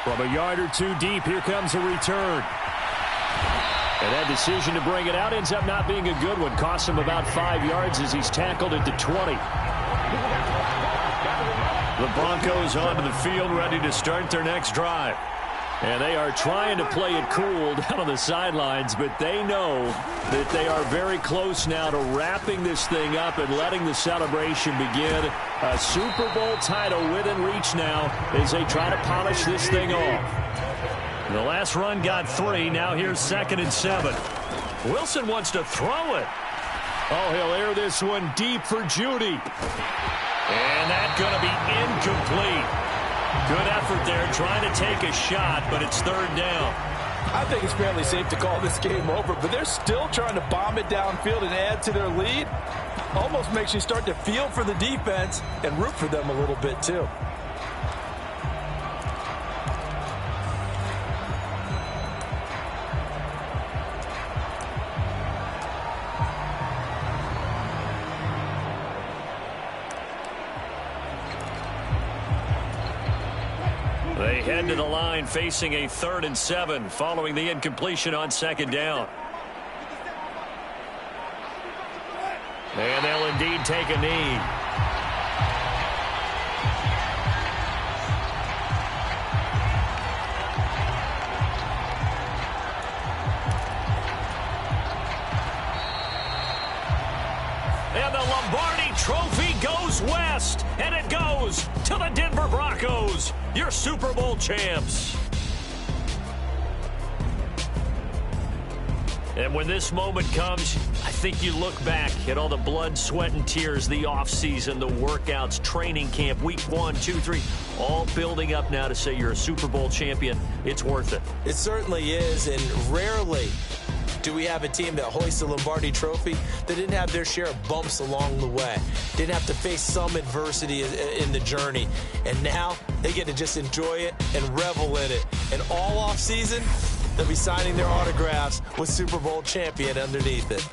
From a yard or 2 deep, here comes a return. And that decision to bring it out ends up not being a good one. Costs him about 5 yards as he's tackled at the 20. The Broncos onto the field, ready to start their next drive. And they are trying to play it cool down on the sidelines, but they know that they are very close now to wrapping this thing up and letting the celebration begin. A Super Bowl title within reach now as they try to polish this thing off. The last run got 3. Now here's 2nd and 7. Wilson wants to throw it. Oh, he'll air this one deep for Judy. And that's going to be incomplete. Good effort there, trying to take a shot, but it's 3rd down. I think it's fairly safe to call this game over, but they're still trying to bomb it downfield and add to their lead. Almost makes you start to feel for the defense and root for them a little bit, too. They head to the line facing a 3rd and 7 following the incompletion on 2nd down. And they'll indeed take a knee. And the Lombardi Trophy goes west, and it goes to the Denver Broncos, your Super Bowl champs. And when this moment comes, I think you look back at all the blood, sweat, and tears, the offseason, the workouts, training camp, week 1, 2, 3, all building up now to say you're a Super Bowl champion. It's worth it. It certainly is, and rarely do we have a team that hoists the Lombardi Trophy that didn't have their share of bumps along the way, didn't have to face some adversity in the journey, and now they get to just enjoy it and revel in it. And all off season, they'll be signing their autographs with Super Bowl champion underneath it.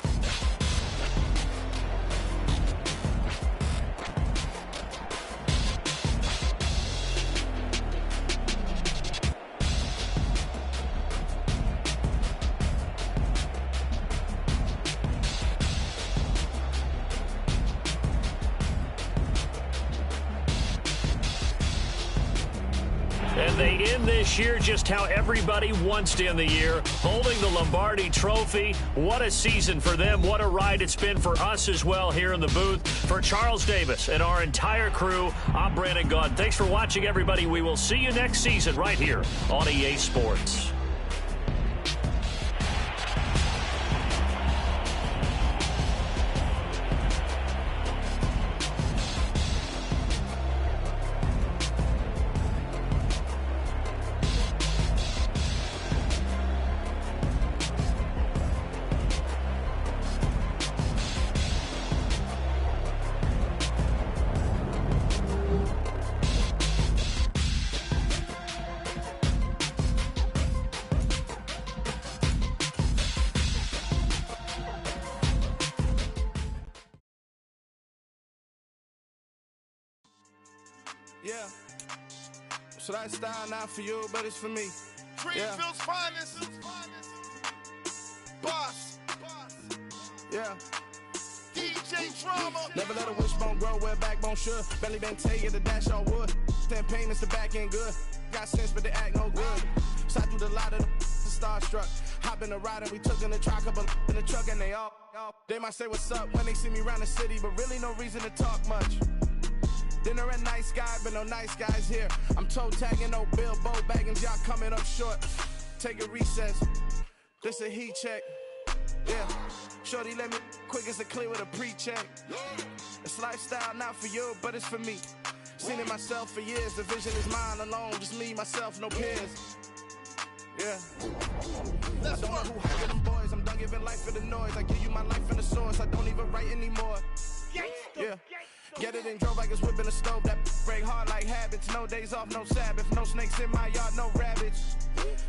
And they end this year just how everybody wants to end the year, holding the Lombardi Trophy. What a season for them. What a ride it's been for us as well here in the booth. For Charles Davis and our entire crew, I'm Brandon Gaudin. Thanks for watching, everybody. We will see you next season right here on EA Sports. Yeah. So that style not for you, but it's for me. Greenfield's finest. Boss. Yeah. DJ Drama. Never let a wishbone grow where backbone should. Belly been tell you the dash all wood. Stand pain is the back end good. Got sense, but they act no good. Shot through the lot of the starstruck. Hop in the ride and we took in the truck, couple in the truck, and they might say what's up when they see me around the city, but really no reason to talk much. Dinner at Nice Guy, but no nice guys here. I'm toe tagging, no Bilbo baggins, y'all coming up short. Take a recess, this a heat check. Yeah, shorty let me quick as a clear with a pre-check. It's lifestyle, not for you, but it's for me. Seen it myself for years, the vision is mine alone, just me, myself, no peers. Yeah. I don't know who hired them boys, I'm done giving life for the noise. I give you my life in the source, I don't even write anymore. Yeah. Get it and drove like it's whipping a stove. That break hard like habits. No days off, no Sabbath. No snakes in my yard, no rabbits.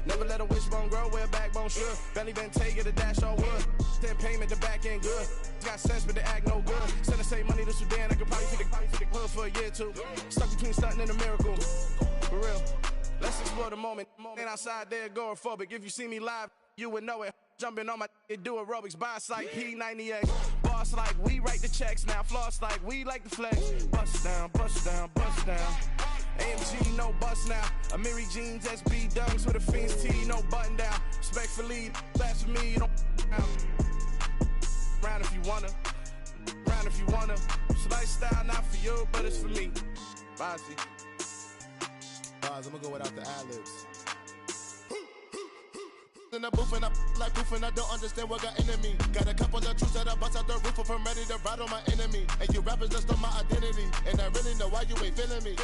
Never let a wishbone grow where a backbone should. Belly been take a dash all wood. Then payment, the back end good. Got sense, but they act no good. Send the same money to Sudan. I could probably feed the hood for a year or two. Stuck between stunting and a miracle. For real. Let's explore the moment. Ain't outside there agoraphobic. If you see me live, you would know it. Jumping on my do aerobics, boss like P90X. Boss like we write the checks now. Floss like we like the flex. Bust down, bust down, bust down. AMG, no bust now. Amiri jeans, SB dunks with a Fiends T, no button down. Respectfully, that's for me, you don't round if you wanna. Round if you wanna. It's lifestyle, not for you, but it's for me. Bozzy. I'm gonna go without the ad-libs. In the booth and I like proof and I don't understand what got into me. Got a couple of truths that I bust out the roof if I'm ready to ride on my enemy. And you rappers just stole my identity, and I really know why you ain't feeling me.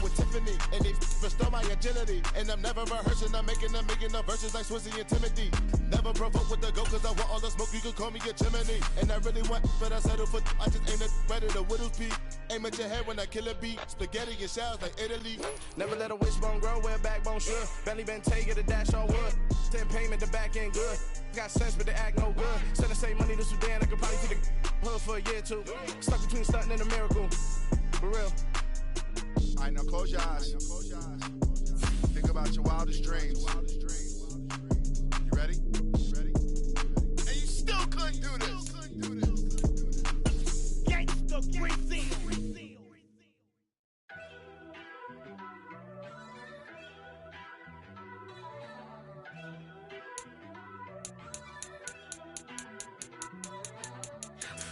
With Tiffany, and they restore my agility. And I'm never rehearsing, I'm making the verses like Swizzy and Timothy. Never provoke with the go, cause I want all the smoke, you can call me a chimney. And I really want, but I settle for, I just aim it better the Whittles peak. Aim at your head when I kill a beat. Spaghetti and shells like Italy. Never let a wishbone grow where a backbone should. Belly been take a dash all wood. Then payment, the back end good. Got sense, but they act no good. Send the same money to Sudan, I could probably feed the hood for a year or two. Stuck between stunting and a miracle. For real. All right, now close your eyes. Think about your wildest dreams. You ready? And you still couldn't do this. Gangsta Brazil.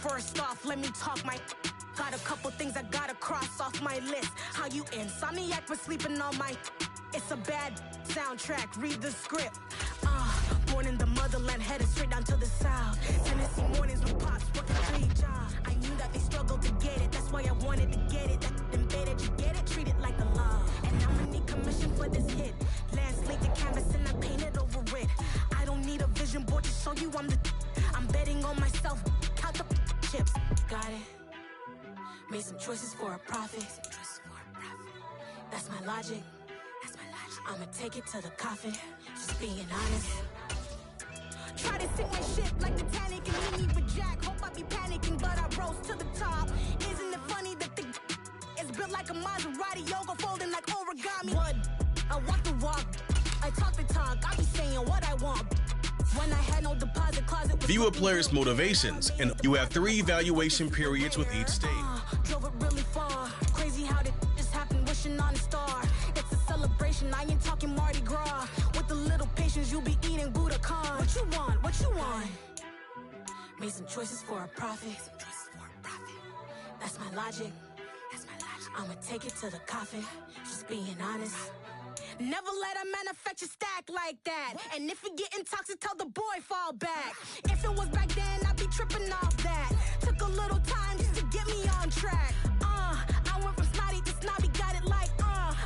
First off, let me talk my. Got a couple things I gotta cross off my list. How you insomniac for sleeping on my. It's a bad soundtrack, read the script. Born in the motherland, headed straight down to the south. Tennessee mornings with pops, working 3 jobs. I knew that they struggled to get it, that's why I wanted to get it. That embedded, you get it, treat it like a law. And I'ma need commission for this hit. Last laid the canvas and I painted over it. I don't need a vision board to show you I'm betting on myself, count the chips. Got it. Made some choices for a profit. That's my logic. I'ma take it to the coffin. Just being honest. Try to sink my ship like Titanic and leave me with Jack. Hope I be panicking, but I rose to the top. Isn't it funny that the is built like a Maserati, yoga folding like origami? What? I walk the walk. I talk the talk. I be saying what I want. When I had no deposit closet. View a player's motivations, and you have 3 evaluation periods with each state. Drove it really far. Crazy how did this happen, wishing on a star. It's a celebration, I ain't talking Mardi Gras. With a little patience, you'll be eating Budokan. What you want? What you want? Made some choices for a profit. That's my logic. I'ma take it to the coffin. Just being honest. Never let a manufacture stack like that. And if it getting toxic, tell the boy fall back. If it was back then, I'd be tripping off that. Took a little time just to get me on track. I went from snotty to snobby, got it like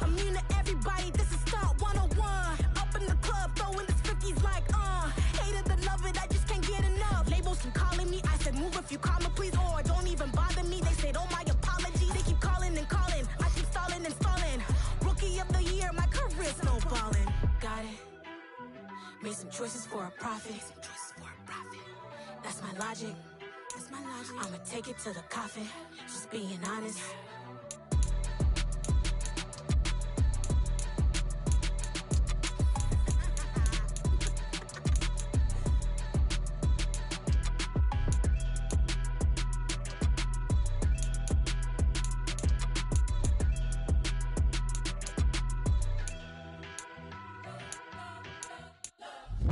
immune to everybody, this is stunt 101. Up in the club, throwing this 50s like hate it, the love it, I just can't get enough. Labels keep calling me, I said move if you call me please, or don't even bother me. They said oh my apology, they keep calling and calling. I keep stalling and stalling. Rookie of the year, my career snowballing. Got it. Made some choices for a profit. That's my logic. I'ma take it to the coffin. Just being honest.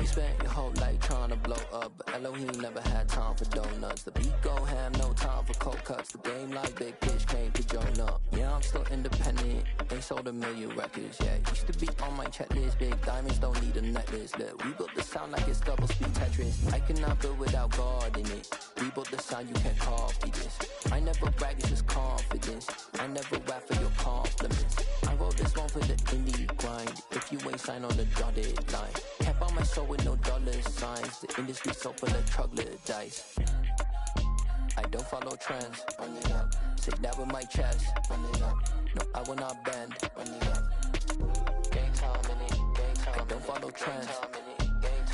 spent your whole life trying to blow up, but Elohim never had time for donuts. The beat go ham, no time for cold cuts. The game like Big Pitch came to join up. Yeah, I'm still independent, ain't sold a million records yet. Used to be on my checklist, big diamonds don't need a necklace. Look, we built the sound like it's double speed Tetris. I cannot build without God in it. We built the sound, you can't copy this. I never brag, it's just confidence. I never rap for your compliments. I wrote this one for the indie grind. If you ain't signed on the dotted line, can't buy my soul with no dollar signs. The industry so full of troglodytes. I don't follow trends. Run it up. Say that with my chest. Run it up. No, I will not bend. Run it up. Game time in it. Game time. I don't follow trends.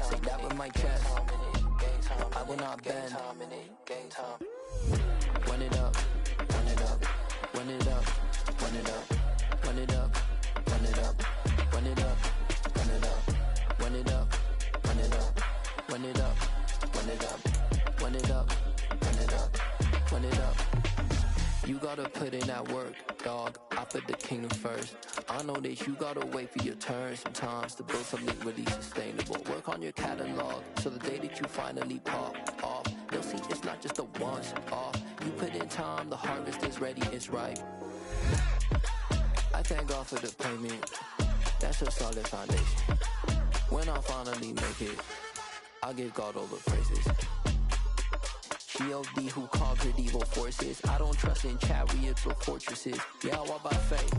Say that with my chest. No, I will not bend. Game time. Run it up. Run it up. Run it up. Run it up. Run it up. Run it up. Run it up. Run it up. Run it up. Run it up. Run it up. Run it up. Run it up. Run it up. Run it up. You gotta put in that work, dog. I put the kingdom first. I know that you gotta wait for your turn sometimes to build something really sustainable. Work on your catalog so the day that you finally pop off, you'll see it's not just a once off. You put in time, the harvest is ready, it's ripe. I thank God for the payment. That's a solid foundation. When I finally make it, I'll give God all the praises. G.O.D. who conquered evil forces. I don't trust in chariots or fortresses. Yeah, I walk by faith.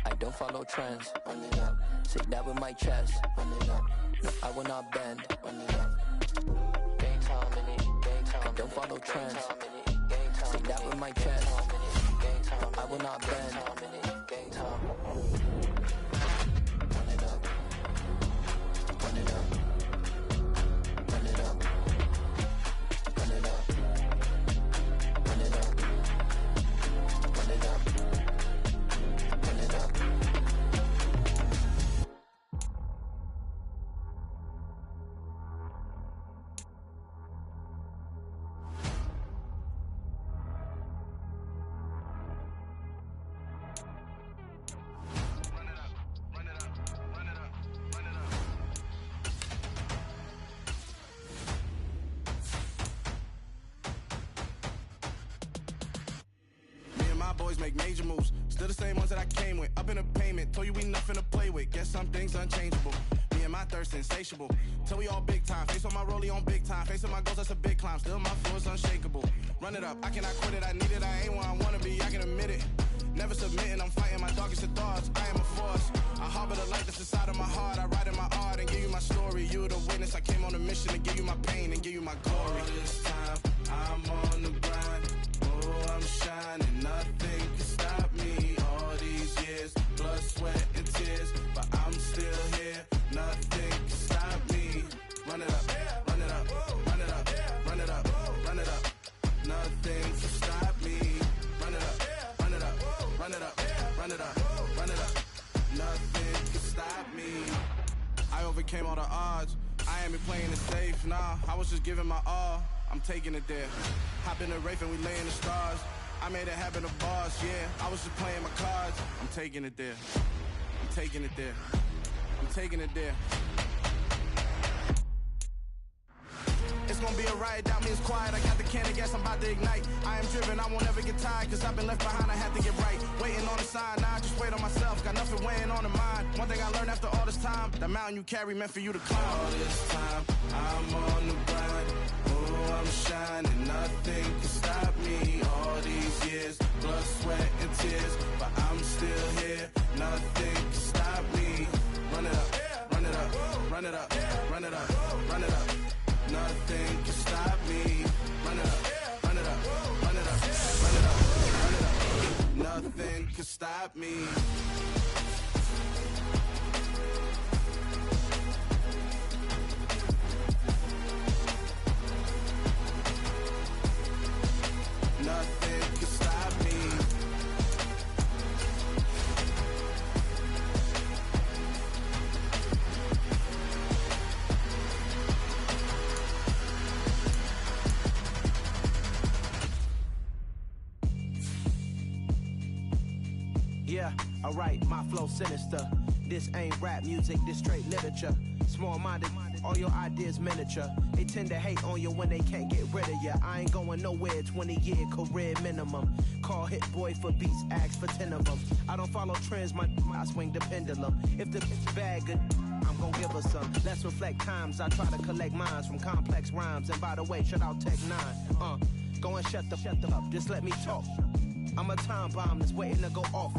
I don't follow trends. Run it up. Say that with my chest. Run it up. No, I will not bend. Run it up. Game time in it. Game time. I don't follow trends. Say that with my chest. No, I will not bend. Game time. Run it up. Run it up. Run it up. Run it up. Run it up. Run it up. Run it up. Boys make major moves, still the same ones that I came with. Up in a payment, told you we nothing to play with. Guess some things unchangeable. Me and my thirst insatiable. Till we all big time. Face on my rollie on big time. Facing my goals, that's a big climb. Still my flow is unshakable. Run it up, I cannot quit it. I need it, I ain't where I wanna be. I can admit it. Never submitting, I'm fighting my darkest of thoughts. I am a force. I harbor the light that's inside of my heart. I write in my art and give you my story. You the witness. I came on a mission to give you my pain and give you my glory. All this time, I'm on the grind. Oh, I'm shining. Nothing can stop me. All these years, blood, sweat, and tears. But I'm still here. Nothing can stop me. Run it up, run it up, run it up, run it up, run it up. Nothing can stop me. Run it up, run it up, run it up, run it up, run it up. Nothing can stop me. I overcame all the odds. I ain't been playing it safe, nah. I was just giving my all. I'm taking it there. Hop in the Wraith and we lay in the stars. I made it happen to boss, yeah. I was just playing my cards. I'm taking it there. I'm taking it there. I'm taking it there. It's gonna be a riot, doubt me it's quiet. I got the can of gas, I'm about to ignite. I am driven, I won't ever get tired, cause I've been left behind, I have to get right. Waiting on the sign, now I just wait on myself. Got nothing weighing on the mind. One thing I learned after all this time, the mountain you carry meant for you to climb. All this time, I'm on the grind. Oh, I'm shining, nothing can stop me. All these years, blood, sweat, and tears. But I'm still here, nothing can stop me. Run it up, run it up, run it up, run it up, run it up. Nothing can stop me. Run it up, run it up, run it up, run it up, run it up. Nothing can stop me. Nothing can stop me. Yeah, alright, my flow sinister. This ain't rap music, this straight literature. Small-minded, all your ideas miniature. They tend to hate on you when they can't get rid of you. I ain't going nowhere, 20-year career minimum. Call hit boy for beats, ask for 10 of them. I don't follow trends, I swing the pendulum. If the bitch bad, good, I'm gon' give her some. Let's reflect times, I try to collect minds from complex rhymes. And by the way, shout out Tech 9. Go and shut the up, just let me talk. I'm a time bomb that's waiting to go off.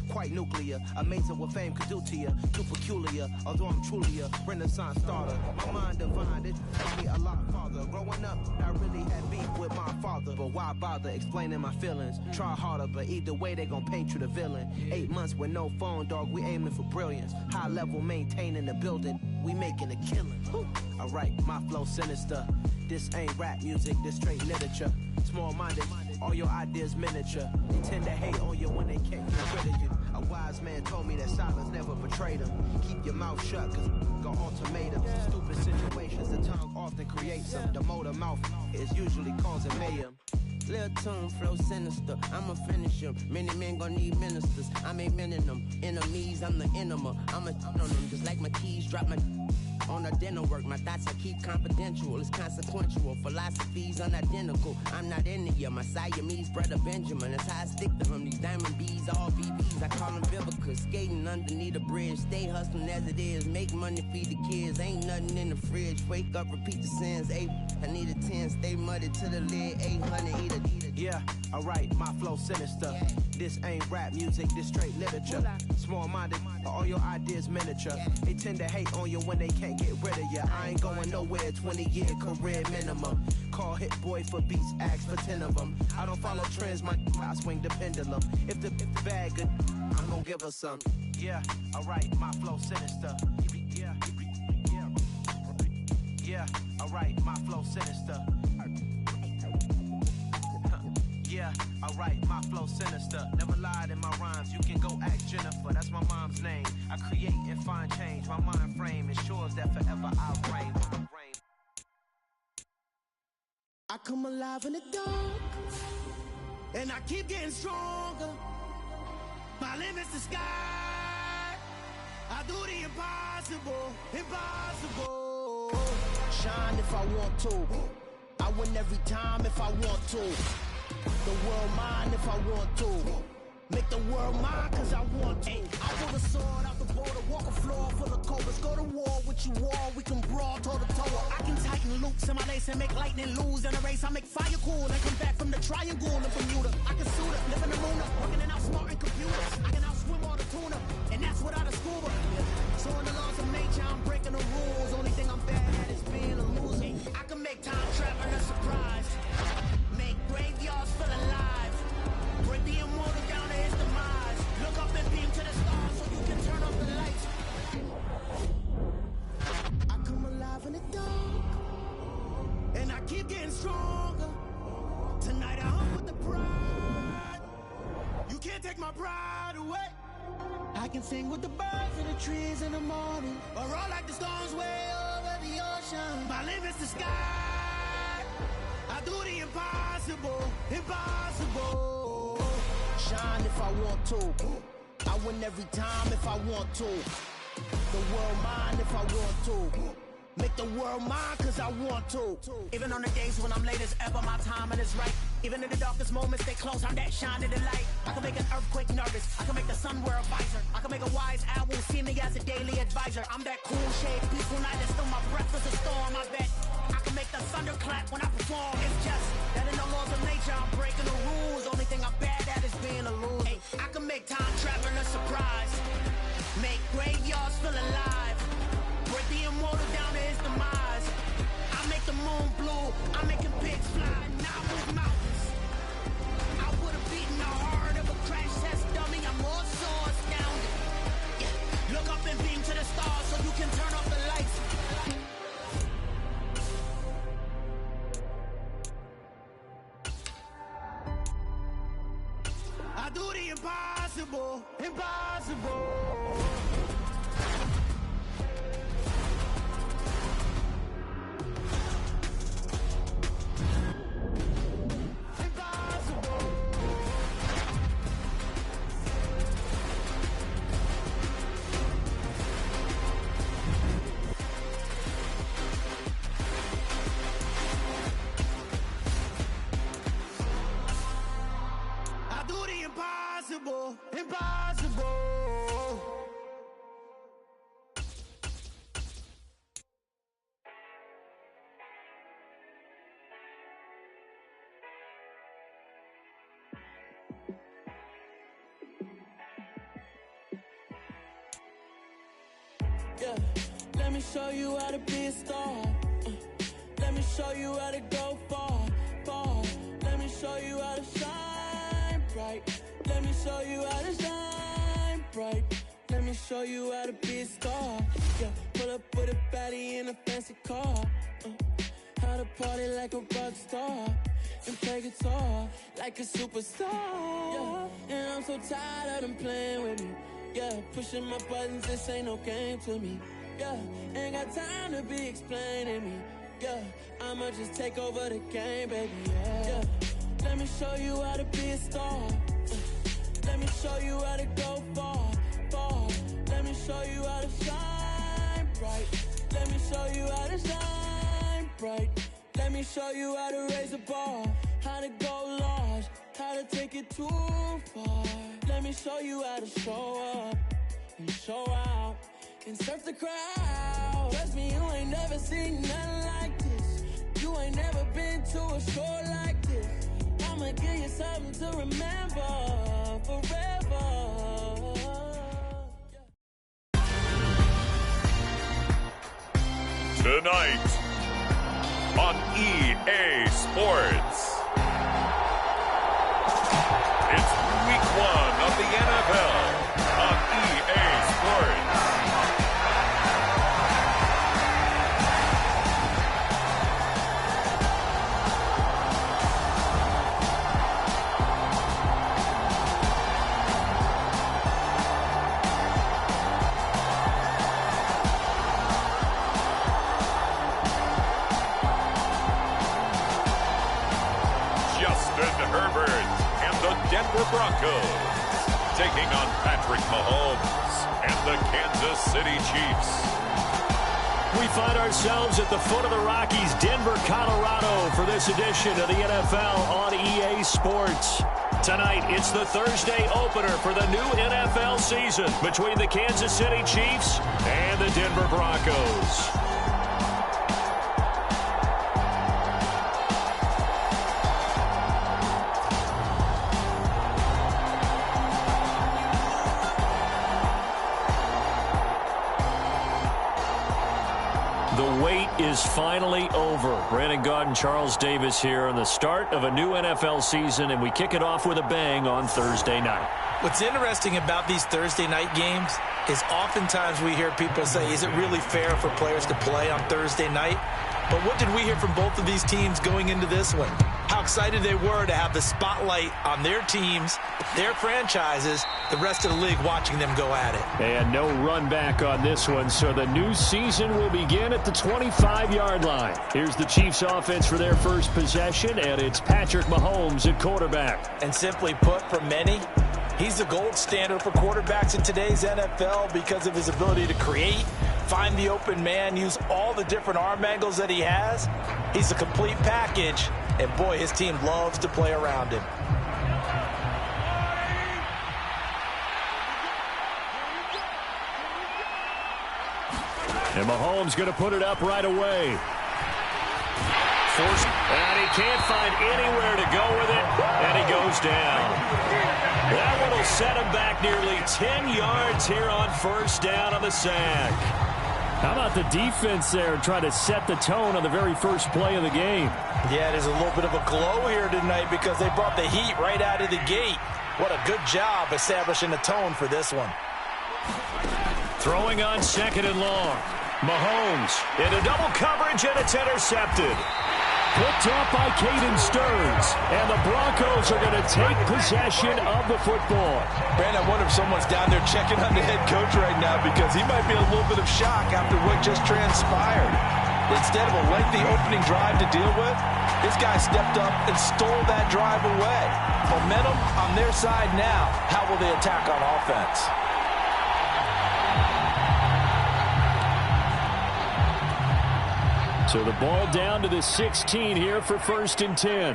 Quite nuclear, amazing what fame could do to you. Too peculiar, although I'm truly a Renaissance starter. My mind divine, it took me a lot farther. Growing up, I really had beef with my father. But why bother explaining my feelings? Try harder, but either way they gon' paint you the villain. 8 months with no phone, dog, we aiming for brilliance. High level maintaining the building, we making a killing. Alright, my flow sinister. This ain't rap music, this straight literature. Small-minded, all your ideas miniature. They tend to hate on you when they can't get rid of you. A wise man told me that silence never betrayed him. Keep your mouth shut, cause got ultimatums. Stupid situations, the tongue often creates them. The motor mouth is usually causing mayhem. Lil' tune, flow sinister, I'ma finish him. Many men gon' need ministers, I make men in them. Enemies, I'm the enema, I'ma on them. Just like my keys, drop my on the dinner work. My thoughts I keep confidential, it's consequential. Philosophies unidentical, I'm not into you. My Siamese brother Benjamin, that's how I stick to him. These diamond bees, all BBs, I call them Vivica. Skating underneath the bridge, stay hustling as it is. Make money, feed the kids, ain't nothing in the fridge. Wake up, repeat the sins, I need a 10, stay muddy to the lid, 800, eat a. Yeah, alright, my flow sinister. This ain't rap music, this straight literature. Small-minded, all your ideas miniature. They tend to hate on you when they can't get rid of you. I ain't going nowhere, 20-year career minimum. Call hit boy for beats, ask for 10 of them. I don't follow trends, I swing the pendulum. If the bag good, I'm gon' give her some. Yeah, alright, my flow sinister. Yeah, alright, my flow sinister. Yeah, alright, my flow sinister. Never lied in my rhymes, you can go ask Jennifer, that's my mom's name. I create and find change, my mind frame ensures that forever I'll reign. I come alive in the dark, and I keep getting stronger. My limit's the sky, I do the impossible, impossible. Shine if I want to, I win every time if I want to. The world mine if I want to. Make the world mine cause I want to. I pull the sword out the border, walk a floor full of cobras. Go to war with you all, we can brawl toe to toe. I can tighten loops in my lace and make lightning lose in a race. I make fire cool and come back from the triangle in Bermuda. I can suit up, live in the moon up, working and outsmarting computers. I can outswim all the tuna, and that's without a scuba. So in the laws of nature, I'm breaking the rules. Only thing I'm bad at is being a loser. I can make time traveling a surprise. Make graveyards feel alive. Break the immortal down to his demise. Look up and beam to the stars so you can turn off the lights. I come alive in the dark, and I keep getting stronger. Tonight I hunt with the pride. You can't take my pride away. I can sing with the birds and the trees in the morning, or roll like the storms way over the ocean. My limit's the sky, I do the impossible, impossible. Shine if I want to, I win every time if I want to. The world mine if I want to. Make the world mine cause I want to. Even on the days when I'm late as ever, my timing is right. Even in the darkest moments, stay close, I'm that shine in the light. I can make an earthquake nervous, I can make the sun wear a visor. I can make a wise owl see me as a daily advisor. I'm that cool shade, peaceful night, and still my breath is a storm, I bet. I can make the thunder clap when I perform. It's just that in the laws of nature, I'm breaking the rules. Only thing I'm bad at is being a loser. Hey, I can make time traveling a surprise. Make graveyards feel alive. Break the immortal down to his demise. I make the moon blue, I'm making pigs fly. Now I move mountains. I would've beaten the heart of a crash test dummy. I'm more so astounded. Yeah. Look up and beam to the stars so you can turn off the lights. I do the impossible, impossible. Yeah, let me show you how to be a star. Let me show you how to go far, far. Let me show you how to shine bright. Let me show you how to shine bright. Let me show you how to be a star. Yeah, pull up with a baddie in a fancy car. How to party like a rock star and play guitar like a superstar. Yeah, and I'm so tired of them playing with me. Yeah, pushing my buttons, this ain't no game to me. Yeah, ain't got time to be explaining me. Yeah, I'ma just take over the game, baby. Yeah, let me show you how to be a star. Let me show you how to go far, far. Let me show you how to shine bright. Let me show you how to shine bright. Let me show you how to raise the bar, how to go large, how to take it too far. Let me show you how to show up and show out and surf the crowd. Trust me, you ain't never seen nothing like this. You ain't never been to a show like this. I'ma give you something to remember forever. Tonight on EA Sports, it's week 1 of the NFL on EA Sports. Denver Broncos taking on Patrick Mahomes and the Kansas City Chiefs. We find ourselves at the foot of the Rockies, Denver, Colorado, for this edition of the NFL on EA Sports. Tonight, it's the Thursday opener for the new NFL season between the Kansas City Chiefs and the Denver Broncos. The wait is finally over. Brandon Gaud and Charles Davis here on the start of a new NFL season, and we kick it off with a bang on Thursday night. What's interesting about these Thursday night games is oftentimes we hear people say, is it really fair for players to play on Thursday night? But what did we hear from both of these teams going into this one? How excited they were to have the spotlight on their teams, their franchises, the rest of the league watching them go at it. And no run back on this one, so the new season will begin at the 25-yard line. Here's the Chiefs offense for their first possession, and it's Patrick Mahomes at quarterback. And simply put, for many, he's the gold standard for quarterbacks in today's NFL because of his ability to create, find the open man, use all the different arm angles that he has. He's a complete package, and boy, his team loves to play around him. And Mahomes going to put it up right away. And he can't find anywhere to go with it, and he goes down. That one will set him back nearly 10 yards here on first down on the sack. How about the defense there trying to set the tone on the very first play of the game? Yeah, there's a little bit of a glow here tonight because they brought the heat right out of the gate. What a good job establishing a tone for this one. Throwing on second and long. Mahomes into double coverage, and it's intercepted. Picked off by Caden Stearns, and the Broncos are going to take possession of the football. Brandon, I wonder if someone's down there checking on the head coach right now because he might be in a little bit of shock after what just transpired. Instead of a lengthy opening drive to deal with, this guy stepped up and stole that drive away. Momentum on their side now. How will they attack on offense? So the ball down to the 16 here for first and 10.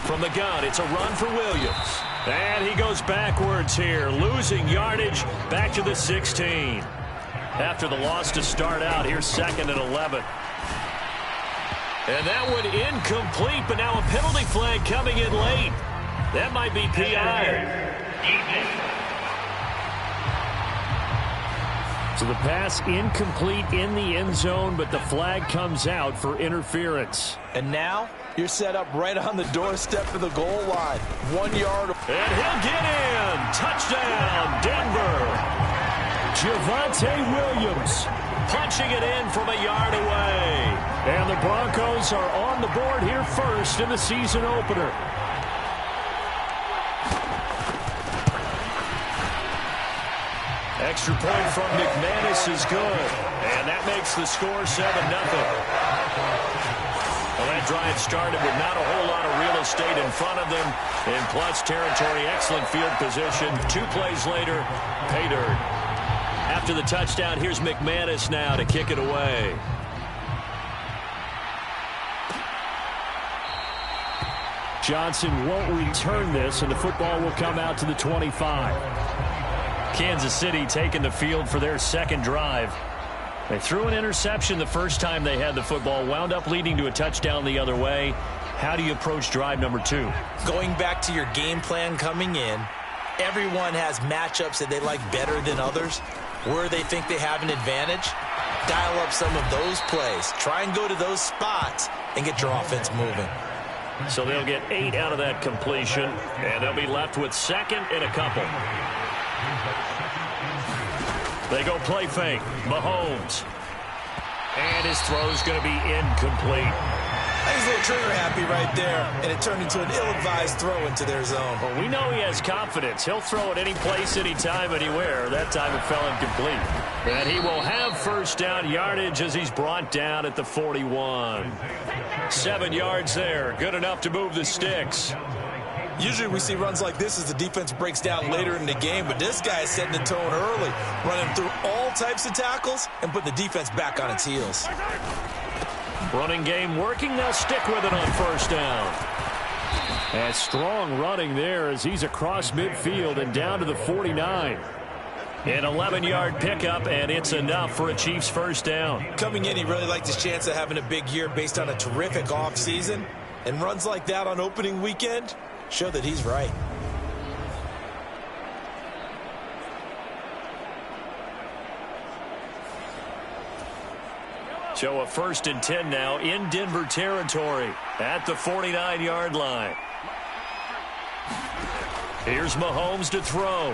From the gun, it's a run for Williams. And he goes backwards here, losing yardage back to the 16. After the loss to start out, here's second and 11. And that one incomplete, but now a penalty flag coming in late. That might be PI. So the pass incomplete in the end zone, but the flag comes out for interference. And now you're set up right on the doorstep of the goal line. 1 yard. And he'll get in. Touchdown, Denver. Javonte Williams punching it in from a yard away. And the Broncos are on the board here first in the season opener. Extra point from McManus is good. And that makes the score 7-0. Well, that drive started with not a whole lot of real estate in front of them. In plus territory, excellent field position. 2 plays later, pay dirt. After the touchdown, here's McManus now to kick it away. Johnson won't return this, and the football will come out to the 25. Kansas City taking the field for their second drive. They threw an interception the first time they had the football, wound up leading to a touchdown the other way. How do you approach drive number 2? Going back to your game plan coming in, everyone has matchups that they like better than others. Where they think they have an advantage, dial up some of those plays. Try and go to those spots and get your offense moving. So they'll get 8 out of that completion, and they'll be left with second and a couple. They go play fake. Mahomes. And his throw's going to be incomplete. He's a little trigger happy right there, and it turned into an ill-advised throw into their zone. Well, we know he has confidence. He'll throw it any place, anytime, anywhere. That time it fell incomplete. And he will have first down yardage as he's brought down at the 41. 7 yards there. Good enough to move the sticks. Usually we see runs like this as the defense breaks down later in the game, but this guy is setting the tone early, running through all types of tackles and putting the defense back on its heels. Running game working. They'll stick with it on first down. And strong running there as he's across midfield and down to the 49. An 11-yard pickup, and it's enough for a Chiefs first down. Coming in, he really liked his chance of having a big year based on a terrific offseason. And runs like that on opening weekend show that he's right. So a 1st and 10 now in Denver territory at the 49-yard line. Here's Mahomes to throw.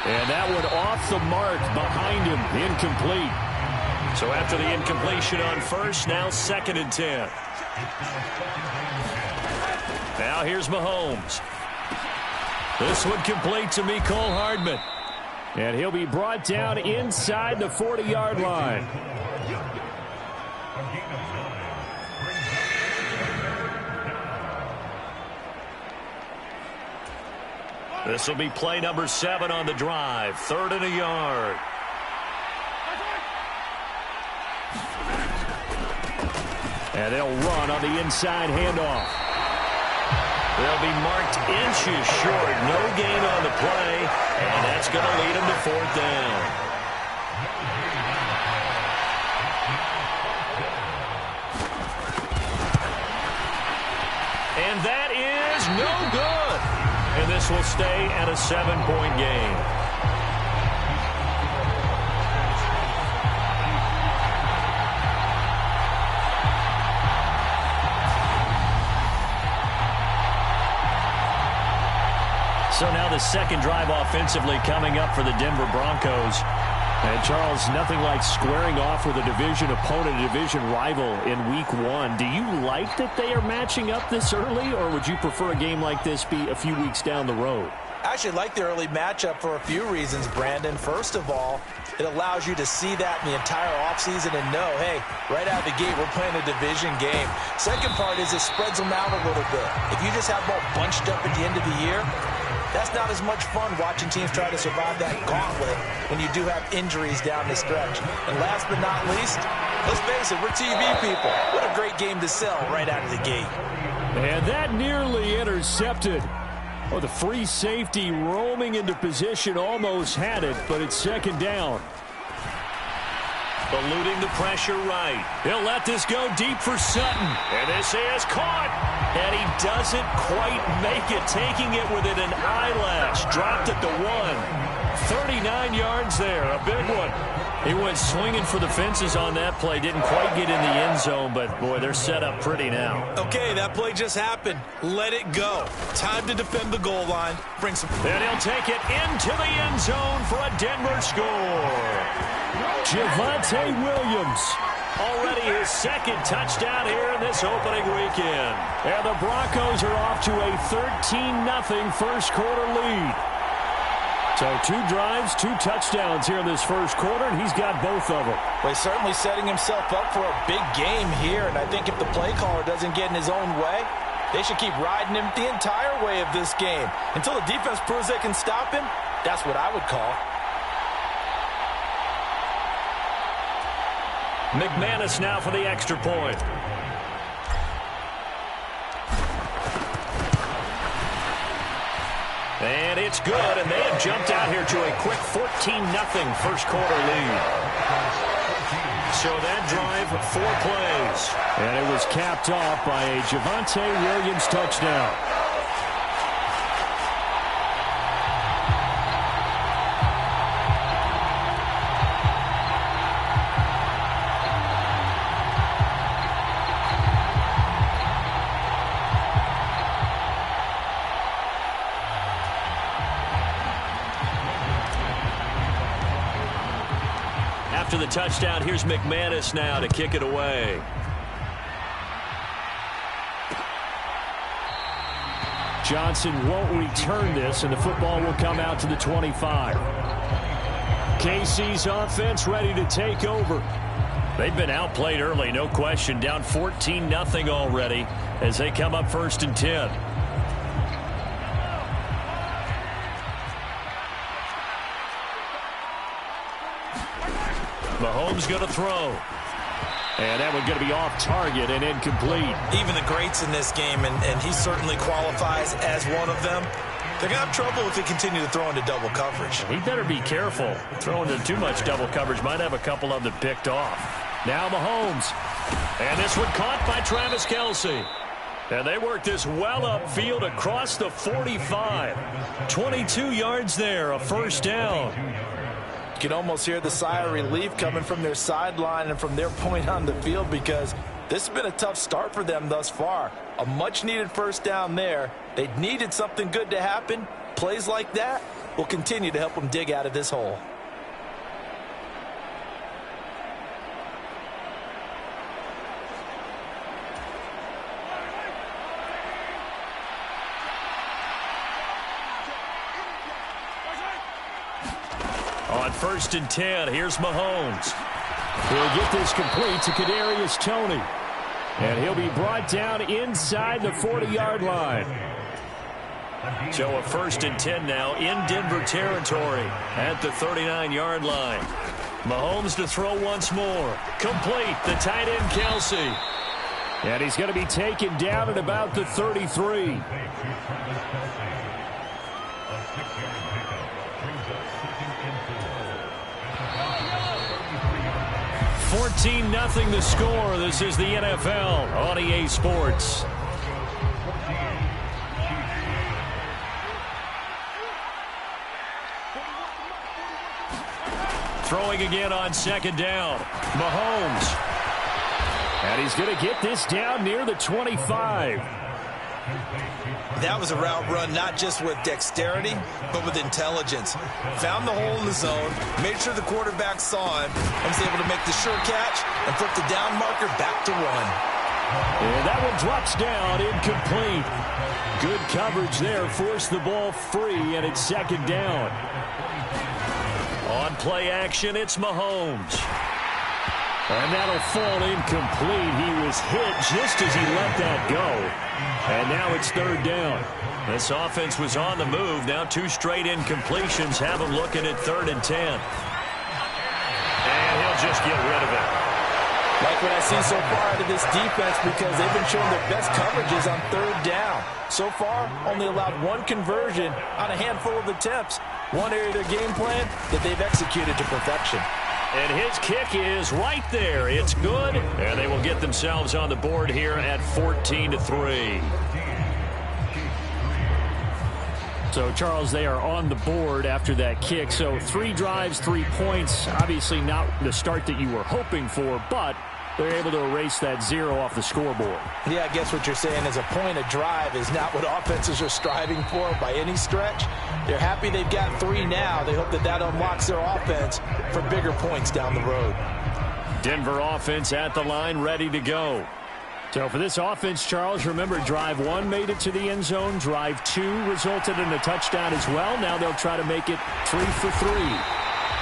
And that one off the mark behind him, incomplete. So after the incompletion on first, now 2nd and 10. Now here's Mahomes. This one complete to Mecole Hardman. And he'll be brought down inside the 40-yard line. This will be play number 7 on the drive. 3rd and a yard. And they'll run on the inside handoff. They'll be marked inches short. No gain on the play. And that's going to lead them to 4th down. And that is no good. And this will stay at a 7-point game. So now the second drive offensively coming up for the Denver Broncos. And Charles, nothing like squaring off with a division opponent, a division rival in week 1. Do you like that they are matching up this early, or would you prefer a game like this be a few weeks down the road? I actually like the early matchup for a few reasons, Brandon. First of all, it allows you to see that in the entire offseason and know, hey, right out of the gate, we're playing a division game. Second part is it spreads them out a little bit. If you just have them all bunched up at the end of the year, that's not as much fun watching teams try to survive that gauntlet when you do have injuries down the stretch. And last but not least, let's face it, we're TV people. What a great game to sell right out of the gate. And that nearly intercepted. Oh, the free safety roaming into position almost had it, but it's 2nd down. eluding the pressure right. He'll let this go deep for Sutton. And this is caught. And he doesn't quite make it, taking it within an eyelash. Dropped at the 1. 39 yards there, a big one. He went swinging for the fences on that play. Didn't quite get in the end zone, but, boy, they're set up pretty now. Okay, that play just happened. Let it go. Time to defend the goal line. Bring some... And he'll take it into the end zone for a Denver score. Javonte Williams. Already his second touchdown here in this opening weekend. And the Broncos are off to a 13-0 first quarter lead. So 2 drives, 2 touchdowns here in this first quarter, and he's got both of them. Well, he's certainly setting himself up for a big game here, and I think if the play caller doesn't get in his own way, they should keep riding him the entire way of this game. Until the defense proves they can stop him, that's what I would call. McManus now for the extra point. And it's good, and they have jumped out here to a quick 14-0 first quarter lead. So that drive, 4 plays. And it was capped off by a Javonte Williams touchdown. After the touchdown, here's McManus now to kick it away. Johnson won't return this, and the football will come out to the 25. KC's offense ready to take over. They've been outplayed early, no question. Down 14-0 already as they come up 1st and 10. Mahomes going to throw. And that one going to be off target and incomplete. Even the greats in this game, and he certainly qualifies as one of them, they're going to have trouble if they continue to throw into double coverage. He better be careful. Throwing into too much double coverage might have a couple of them picked off. Now Mahomes. And this one caught by Travis Kelce. And they work this well upfield across the 45. 22 yards there, a first down. You can almost hear the sigh of relief coming from their sideline and from their point on the field, because this has been a tough start for them thus far. A much-needed first down there. They needed something good to happen. Plays like that will continue to help them dig out of this hole. On 1st and 10, here's Mahomes. He'll get this complete to Kadarius Toney. And he'll be brought down inside the 40-yard line. So a 1st and 10 now in Denver territory at the 39-yard line. Mahomes to throw once more. Complete, the tight end Kelce. And he's going to be taken down at about the 33. 14-0 the score. This is the NFL on EA Sports. Throwing again on 2nd down. Mahomes. And he's going to get this down near the 25. That was a route run not just with dexterity, but with intelligence. Found the hole in the zone, made sure the quarterback saw him, and was able to make the sure catch and flip the down marker back to 1. And that one drops down, incomplete. Good coverage there, forced the ball free, and it's 2nd down. On play action, it's Mahomes. And that'll fall incomplete. He was hit just as he let that go. And now it's 3rd down. This offense was on the move. Now 2 straight incompletions have him looking at 3rd and 10. And he'll just get rid of it. Like what I see so far out of this defense, because they've been showing their best coverages on 3rd down. So far, only allowed 1 conversion on a handful of attempts. One area of their game plan that they've executed to perfection. And his kick is right there. It's good, and they will get themselves on the board here at 14-3. So, Charles, they are on the board after that kick. So 3 drives, 3 points. Obviously not the start that you were hoping for, but they're able to erase that 0 off the scoreboard. Yeah, I guess what you're saying is a point a drive is not what offenses are striving for by any stretch. They're happy they've got 3 now. They hope that that unlocks their offense for bigger points down the road. Denver offense at the line, ready to go. So for this offense, Charles, remember, drive 1 made it to the end zone. Drive 2 resulted in a touchdown as well. Now they'll try to make it 3 for 3.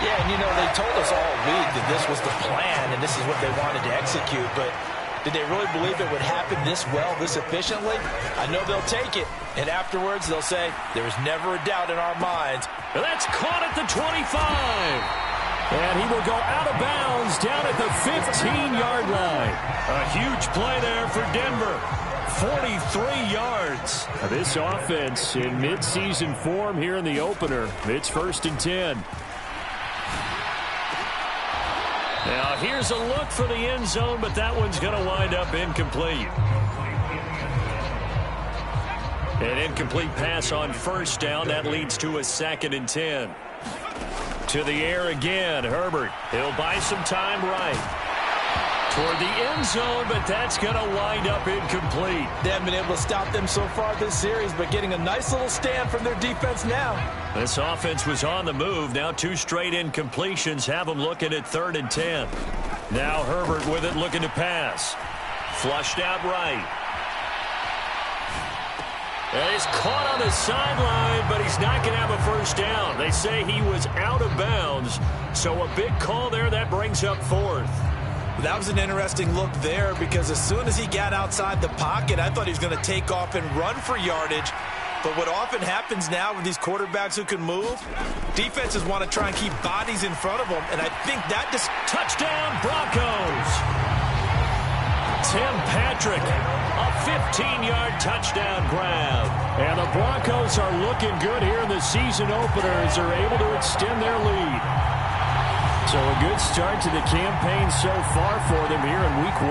Yeah, and they told us all week that this was the plan and this is what they wanted to execute, but did they really believe it would happen this well, this efficiently? I know they'll take it, and afterwards they'll say, there was never a doubt in our minds. That's caught at the 25. And he will go out of bounds down at the 15-yard line. A huge play there for Denver. 43 yards. This offense in mid-season form here in the opener. It's 1st and 10. Now here's a look for the end zone, but that one's going to wind up incomplete. An incomplete pass on 1st down. That leads to a 2nd and 10. To the air again, Herbert. He'll buy some time right toward the end zone, but that's going to wind up incomplete. They haven't been able to stop them so far this series, but getting a nice little stand from their defense now. This offense was on the move. Now 2 straight incompletions have them looking at 3rd and 10. Now Herbert with it, looking to pass. Flushed out right. And he's caught on the sideline, but he's not going to have a 1st down. They say he was out of bounds, so a big call there. That brings up 4th. That was an interesting look there because as soon as he got outside the pocket, I thought he was going to take off and run for yardage. But what often happens now with these quarterbacks who can move, defenses want to try and keep bodies in front of them, and I think that just... Touchdown, Broncos! Tim Patrick, a 15-yard touchdown grab. And the Broncos are looking good here in the season opener as they're able to extend their lead. So a good start to the campaign so far for them here in week 1.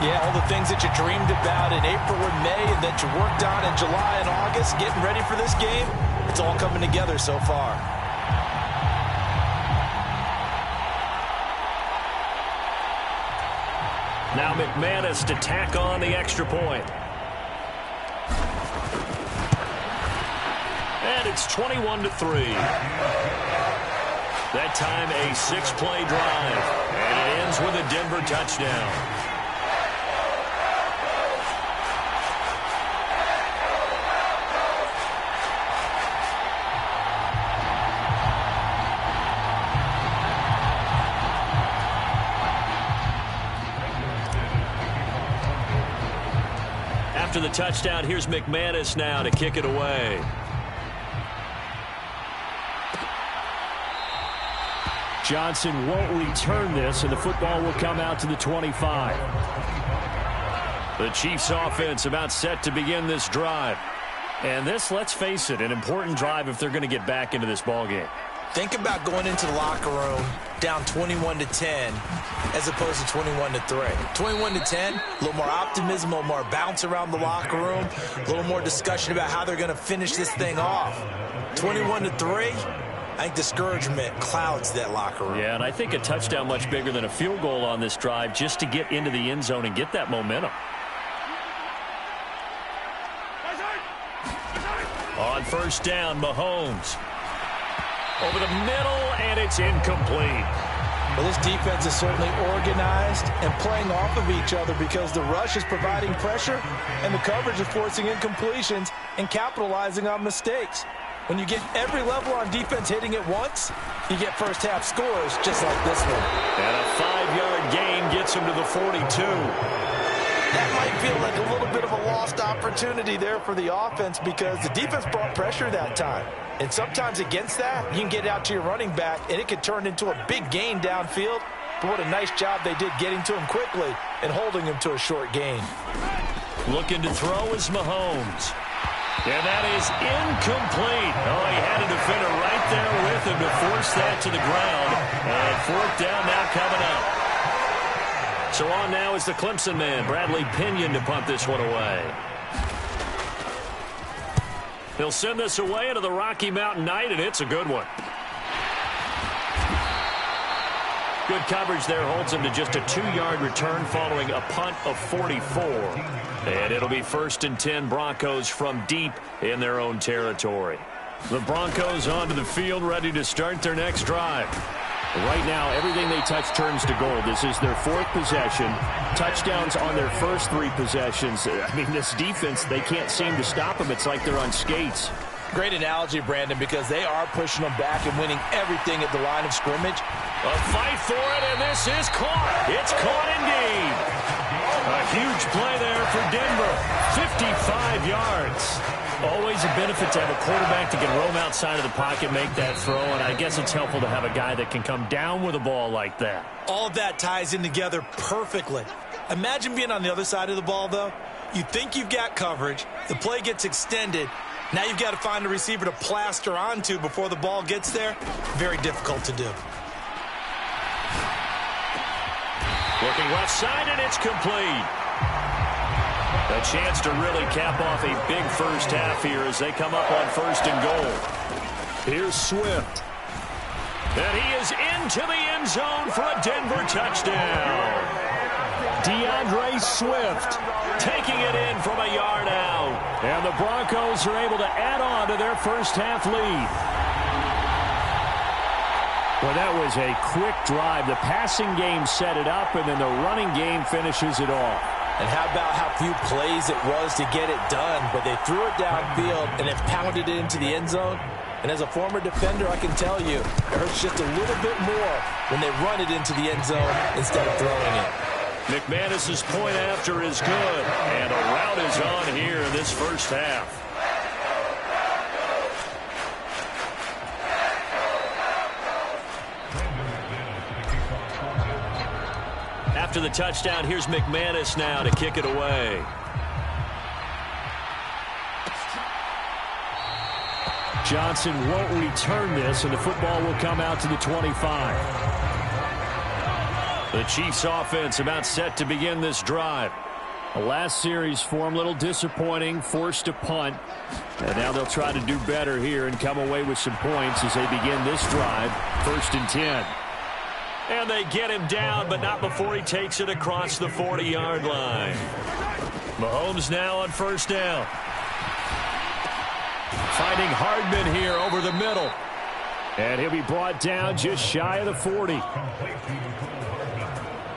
Yeah, all the things that you dreamed about in April and May and that you worked on in July and August, getting ready for this game, it's all coming together so far. Now McManus to tack on the extra point. And it's 21-3. That time a 6-play drive. And it ends with a Denver touchdown. After the touchdown, here's McManus now to kick it away. Johnson won't return this, and the football will come out to the 25. The Chiefs offense about set to begin this drive. And this, let's face it, an important drive if they're going to get back into this ballgame. Think about going into the locker room down 21-10 as opposed to 21-3. 21-10, a little more optimism, a little more bounce around the locker room, a little more discussion about how they're going to finish this thing off. 21-3, I think discouragement clouds that locker room. Yeah, and I think a touchdown much bigger than a field goal on this drive just to get into the end zone and get that momentum. On 1st down, Mahomes. Over the middle, and it's incomplete. Well, this defense is certainly organized and playing off of each other because the rush is providing pressure and the coverage is forcing incompletions and capitalizing on mistakes. When you get every level on defense hitting at once, you get first half scores just like this one. And a 5-yard gain gets him to the 42. That might feel like a little bit of a lost opportunity there for the offense because the defense brought pressure that time. And sometimes against that, you can get out to your running back, and it could turn into a big gain downfield. But what a nice job they did getting to him quickly and holding him to a short gain. Looking to throw is Mahomes. And that is incomplete. Oh, he had a defender right there with him to force that to the ground. And fourth down now coming up. So on now is the Clemson man, Bradley Pinion, to punt this one away. He'll send this away into the Rocky Mountain Night, and it's a good one. Good coverage there holds him to just a 2-yard return following a punt of 44. And it'll be 1st and 10 Broncos from deep in their own territory. The Broncos onto the field, ready to start their next drive. Right now, everything they touch turns to gold. This is their 4th possession. Touchdowns on their first 3 possessions. I mean, this defense, they can't seem to stop them. It's like they're on skates. Great analogy, Brandon, because they are pushing them back and winning everything at the line of scrimmage. A fight for it, and this is caught. It's caught indeed. A huge play there for Denver. 55 yards. Always a benefit to have a quarterback that can roam outside of the pocket, make that throw, and I guess it's helpful to have a guy that can come down with a ball like that. All of that ties in together perfectly. Imagine being on the other side of the ball, though. You think you've got coverage. The play gets extended. Now you've got to find a receiver to plaster onto before the ball gets there. Very difficult to do. Looking left side, and it's complete. A chance to really cap off a big first half here as they come up on 1st and goal. Here's Swift. And he is into the end zone for a Denver touchdown. DeAndre Swift taking it in from a yard out. And the Broncos are able to add on to their first half lead. Well, that was a quick drive. The passing game set it up, and then the running game finishes it off. And how about how few plays it was to get it done, but they threw it downfield and then pounded it into the end zone. And as a former defender, I can tell you, it hurts just a little bit more when they run it into the end zone instead of throwing it. McManus's point after is good, and a route is on here in this first half. After the touchdown, here's McManus now to kick it away. Johnson won't return this, and the football will come out to the 25. The Chiefs offense about set to begin this drive. The last series for them, a little disappointing, forced to punt. And now they'll try to do better here and come away with some points as they begin this drive, 1st and 10. And they get him down, but not before he takes it across the 40-yard line. Mahomes now on 1st down. Finding Hardman here over the middle. And he'll be brought down just shy of the 40.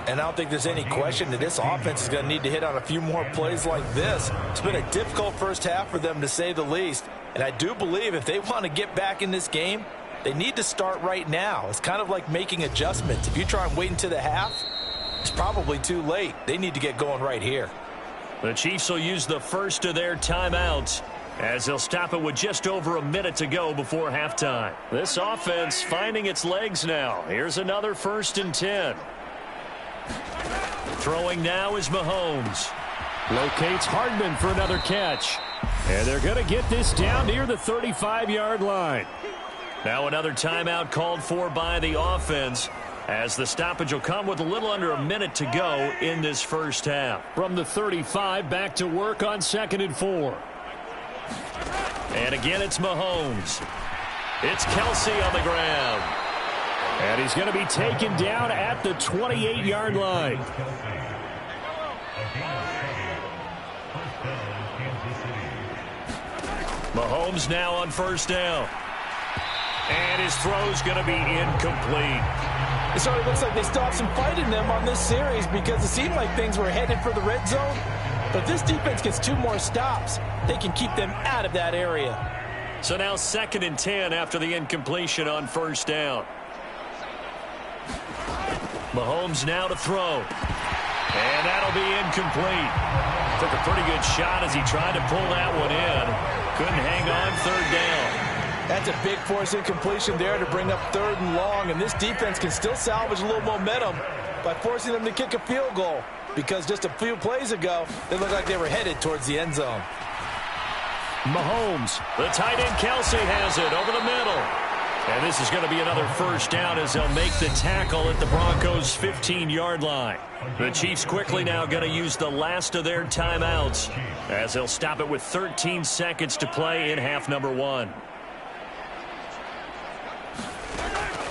And I don't think there's any question that this offense is going to need to hit on a few more plays like this. It's been a difficult first half for them, to say the least. And I do believe if they want to get back in this game, they need to start right now. It's kind of like making adjustments. If you try and wait until the half, it's probably too late. They need to get going right here. The Chiefs will use the first of their timeouts as they'll stop it with just over a minute to go before halftime. This offense finding its legs now. Here's another 1st and 10. Throwing now is Mahomes. Locates Hardman for another catch. And they're going to get this down near the 35-yard line. Now another timeout called for by the offense as the stoppage will come with a little under a minute to go in this first half. From the 35 back to work on 2nd and 4. And again it's Mahomes. It's Kelsey on the ground. And he's going to be taken down at the 28-yard line. Mahomes now on 1st down. And his throw's going to be incomplete. It sort of looks like they still have some fight in them on this series because it seemed like things were headed for the red zone. But if this defense gets 2 more stops, they can keep them out of that area. So now 2nd and 10 after the incompletion on 1st down. Mahomes now to throw. And that'll be incomplete. Took a pretty good shot as he tried to pull that one in. Couldn't hang on 3rd down. That's a big force incompletion there to bring up 3rd and long, and this defense can still salvage a little momentum by forcing them to kick a field goal because just a few plays ago, they looked like they were headed towards the end zone. Mahomes. The tight end Kelsey has it over the middle. And this is going to be another first down as they'll make the tackle at the Broncos' 15-yard line. The Chiefs quickly now going to use the last of their timeouts as they'll stop it with 13 seconds to play in half number 1.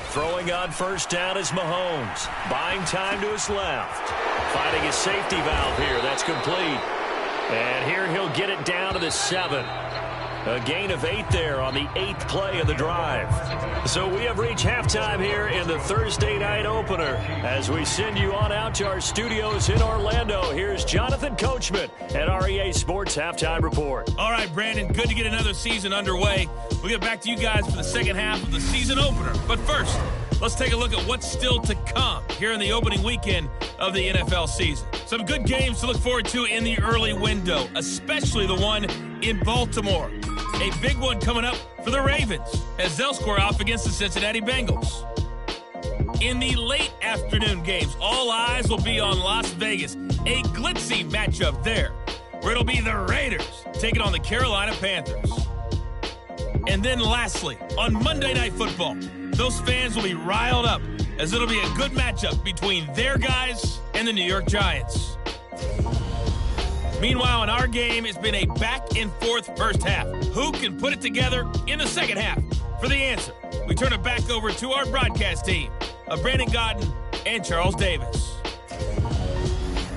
Throwing on first down is Mahomes. Buying time to his left. Finding his safety valve here. That's complete. And here he'll get it down to the 7. A gain of 8 there on the 8th play of the drive. So we have reached halftime here in the Thursday night opener. As we send you on out to our studios in Orlando, here's Jonathan Coachman at REA Sports Halftime Report. All right, Brandon, good to get another season underway. We'll get back to you guys for the second half of the season opener. But first, let's take a look at what's still to come here in the opening weekend of the NFL season. Some good games to look forward to in the early window, especially the one in Baltimore. A big one coming up for the Ravens as they'll square off against the Cincinnati Bengals. In the late afternoon games, all eyes will be on Las Vegas. A glitzy matchup there, where it'll be the Raiders taking on the Carolina Panthers. And then lastly, on Monday Night Football, those fans will be riled up as it'll be a good matchup between their guys and the New York Giants. Meanwhile, in our game, it's been a back-and-forth first half. Who can put it together in the second half? For the answer, we turn it back over to our broadcast team of Brandon Godden and Charles Davis.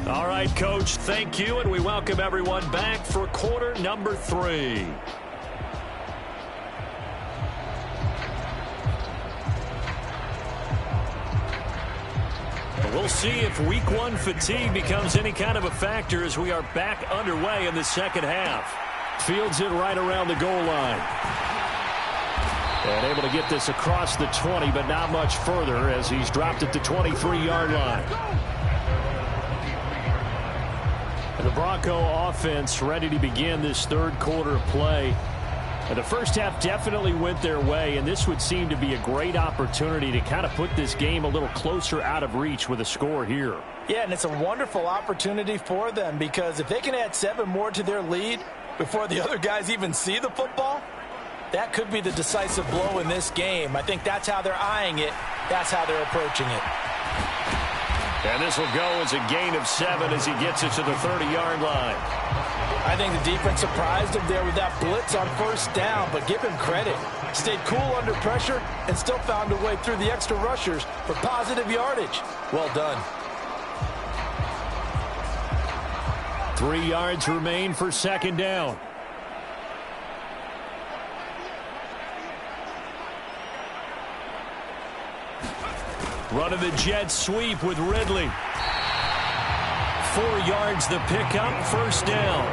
All right, Coach, thank you, and we welcome everyone back for quarter number 3. We'll see if week 1 fatigue becomes any kind of a factor as we are back underway in the second half. Fields it right around the goal line. And able to get this across the 20, but not much further as he's dropped it to 23-yard line. And the Bronco offense ready to begin this third quarter of play. And the first half definitely went their way, and this would seem to be a great opportunity to kind of put this game a little closer out of reach with a score here. Yeah, and it's a wonderful opportunity for them because if they can add 7 more to their lead before the other guys even see the football, that could be the decisive blow in this game. I think that's how they're eyeing it. That's how they're approaching it. And this will go as a gain of 7 as he gets it to the 30-yard line. I think the defense surprised him there with that blitz on first down, but give him credit. Stayed cool under pressure and still found a way through the extra rushers for positive yardage. Well done. 3 yards remain for second down. Running the jet sweep with Ridley. 4 yards the pickup, first down.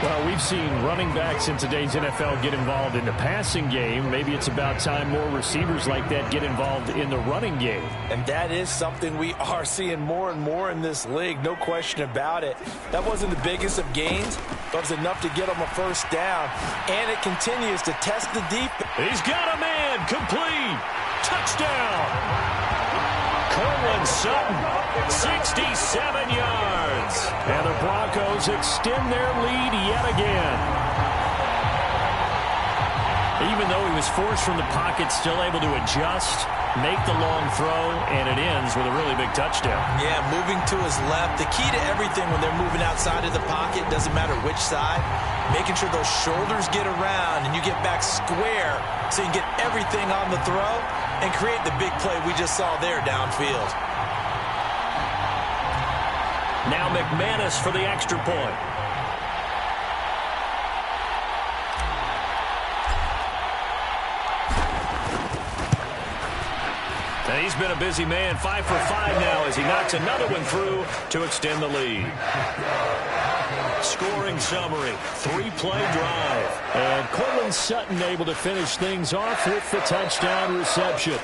Well, we've seen running backs in today's NFL get involved in the passing game. Maybe it's about time more receivers like that get involved in the running game. And that is something we are seeing more and more in this league, no question about it. That wasn't the biggest of gains, but it was enough to get them a first down. And it continues to test the defense. He's got a man, complete, touchdown. Cortland Sutton, 67 yards. And the Broncos extend their lead yet again. Even though he was forced from the pocket, still able to adjust, make the long throw, and it ends with a really big touchdown. Yeah, moving to his left. The key to everything when they're moving outside of the pocket, doesn't matter which side, making sure those shoulders get around and you get back square so you can get everything on the throw and create the big play we just saw there downfield. Now McManus for the extra point. And he's been a busy man, 5 for 5 now as he knocks another one through to extend the lead. Scoring summary, 3-play drive. And Cortland Sutton able to finish things off with the touchdown reception.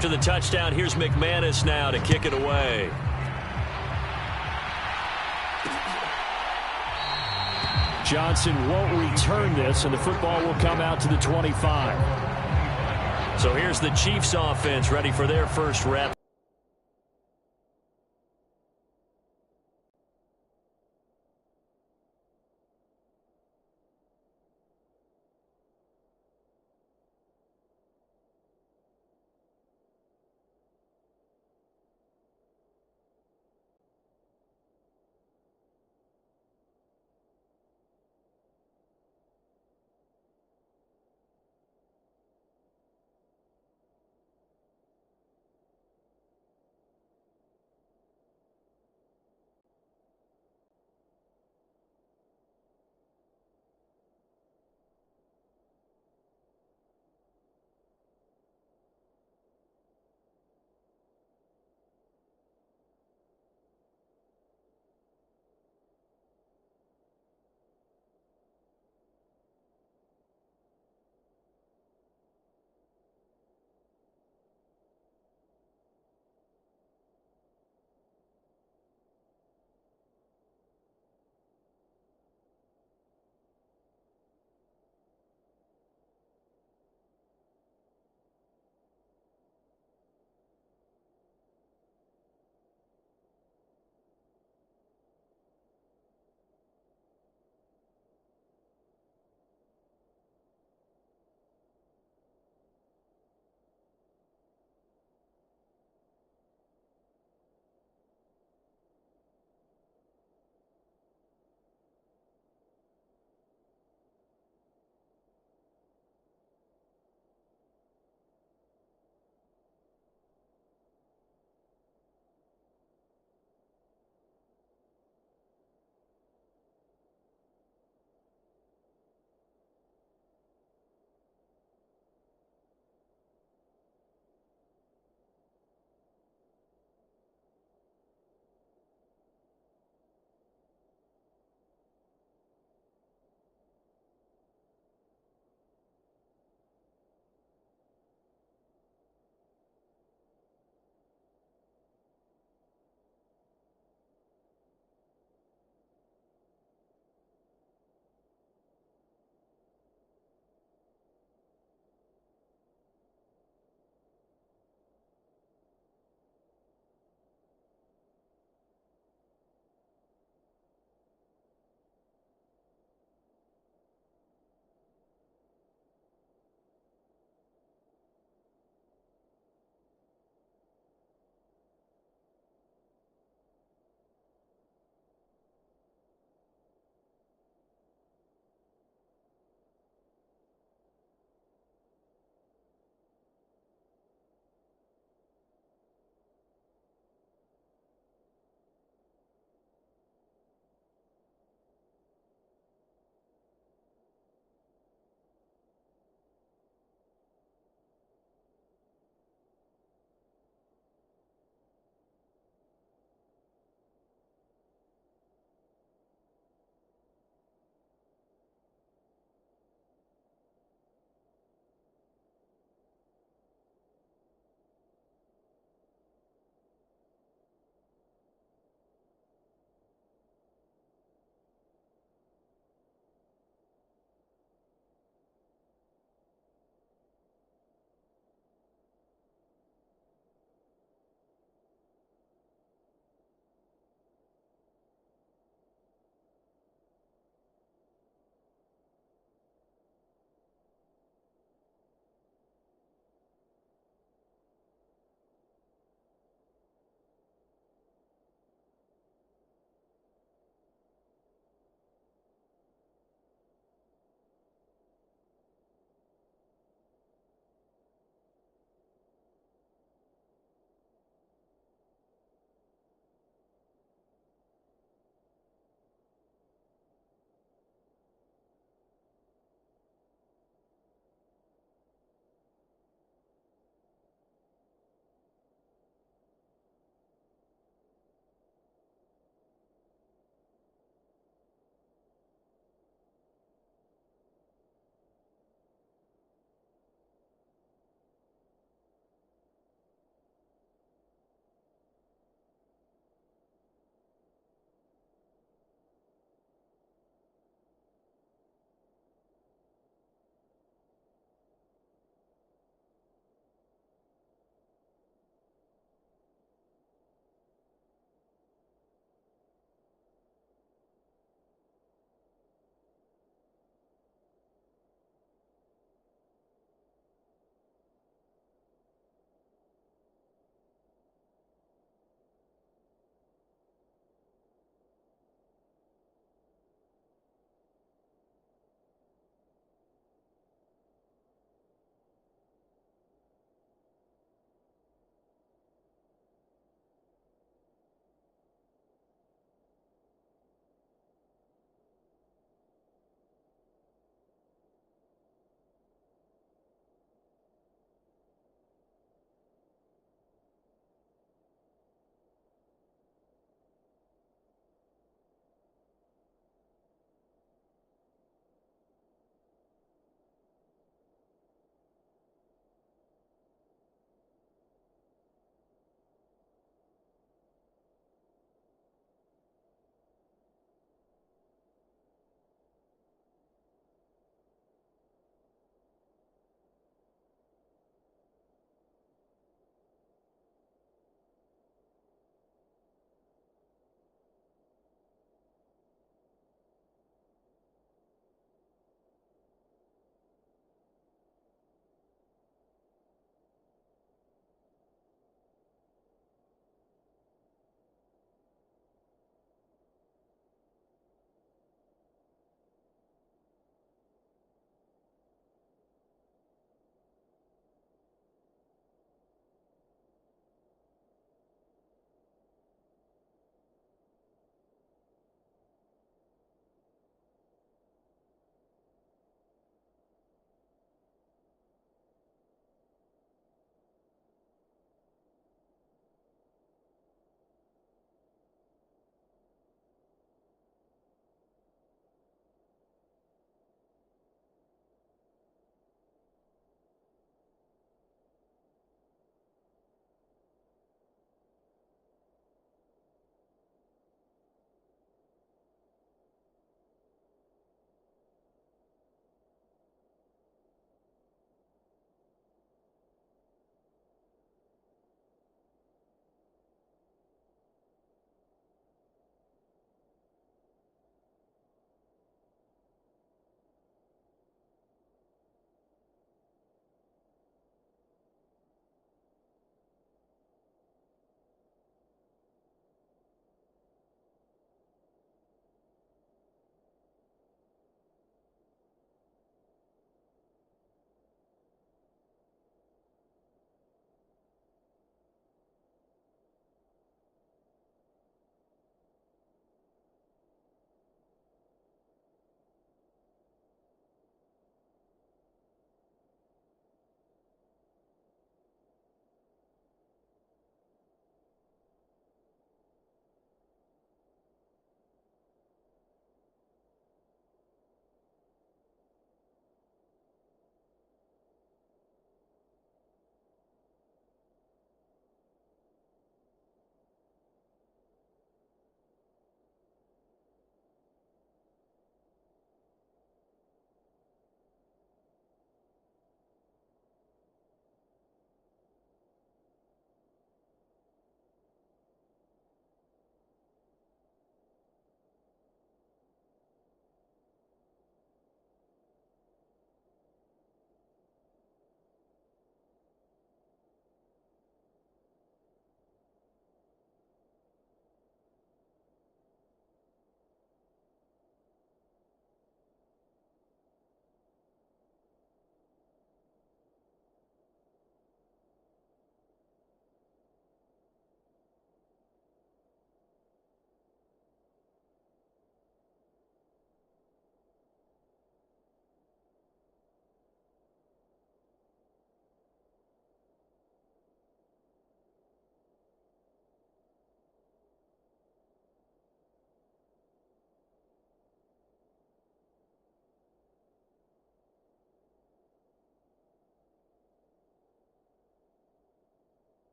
After the touchdown, here's McManus now to kick it away. Johnson won't return this, and the football will come out to the 25. So here's the Chiefs offense ready for their first rep.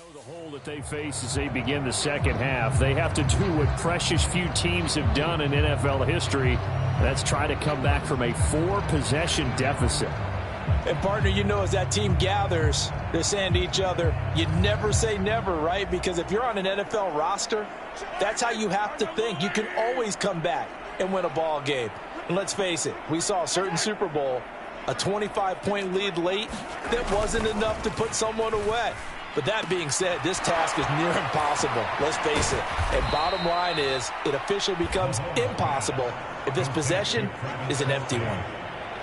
The hole that they face as they begin the second half. They have to do what precious few teams have done in NFL history. That's try to come back from a 4-possession deficit. And, partner, you know, as that team gathers, they're saying to each other, you never say never, right? Because if you're on an NFL roster, that's how you have to think. You can always come back and win a ball game. And let's face it, we saw a certain Super Bowl, a 25-point lead late that wasn't enough to put someone away. But that being said, this task is near impossible. Let's face it. And bottom line is, it officially becomes impossible if this possession is an empty one.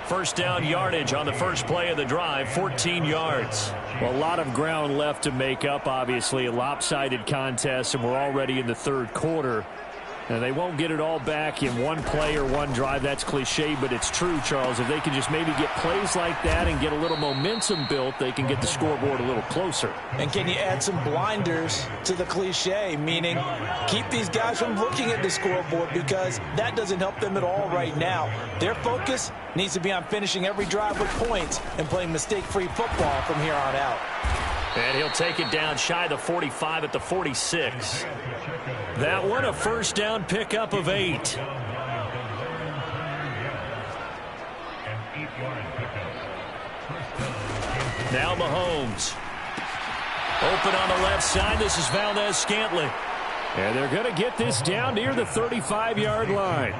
First down yardage on the first play of the drive, 14 yards. Well, a lot of ground left to make up, obviously. A lopsided contest, and we're already in the third quarter. And they won't get it all back in one play or one drive. That's cliche, but it's true, Charles. If they can just maybe get plays like that and get a little momentum built, they can get the scoreboard a little closer. And can you add some blinders to the cliche, meaning keep these guys from looking at the scoreboard, because that doesn't help them at all right now. Their focus needs to be on finishing every drive with points and playing mistake-free football from here on out. And he'll take it down shy of the 45 at the 46. That one a first down pickup of 8. Now Mahomes. Open on the left side. This is Valdez-Scantling. And they're going to get this down near the 35-yard line.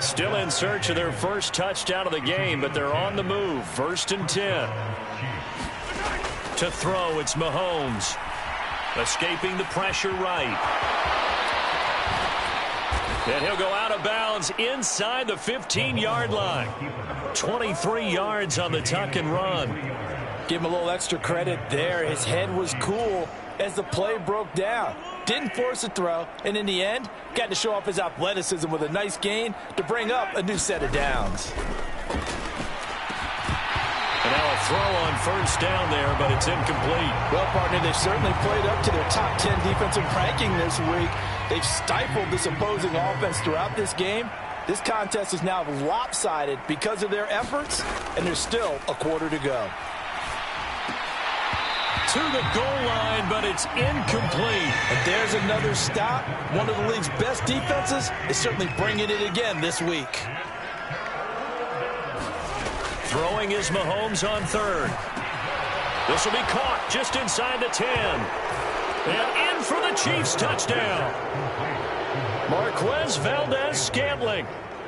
Still in search of their first touchdown of the game, but they're on the move. 1st and 10. To throw, it's Mahomes. Escaping the pressure right. And he'll go out of bounds inside the 15-yard line. 23 yards on the tuck and run. Give him a little extra credit there. His head was cool as the play broke down. Didn't force a throw, and in the end, got to show off his athleticism with a nice gain to bring up a new set of downs. And now a throw on first down there, but it's incomplete. Well, partner, they've certainly played up to their top 10 defensive ranking this week. They've stifled this opposing offense throughout this game. This contest is now lopsided because of their efforts, and there's still a quarter to go. To the goal line, but it's incomplete. And there's another stop. One of the league's best defenses is certainly bringing it again this week. Throwing is Mahomes on third. This will be caught just inside the 10. And in for the Chiefs touchdown. Marquez Valdez-Scantling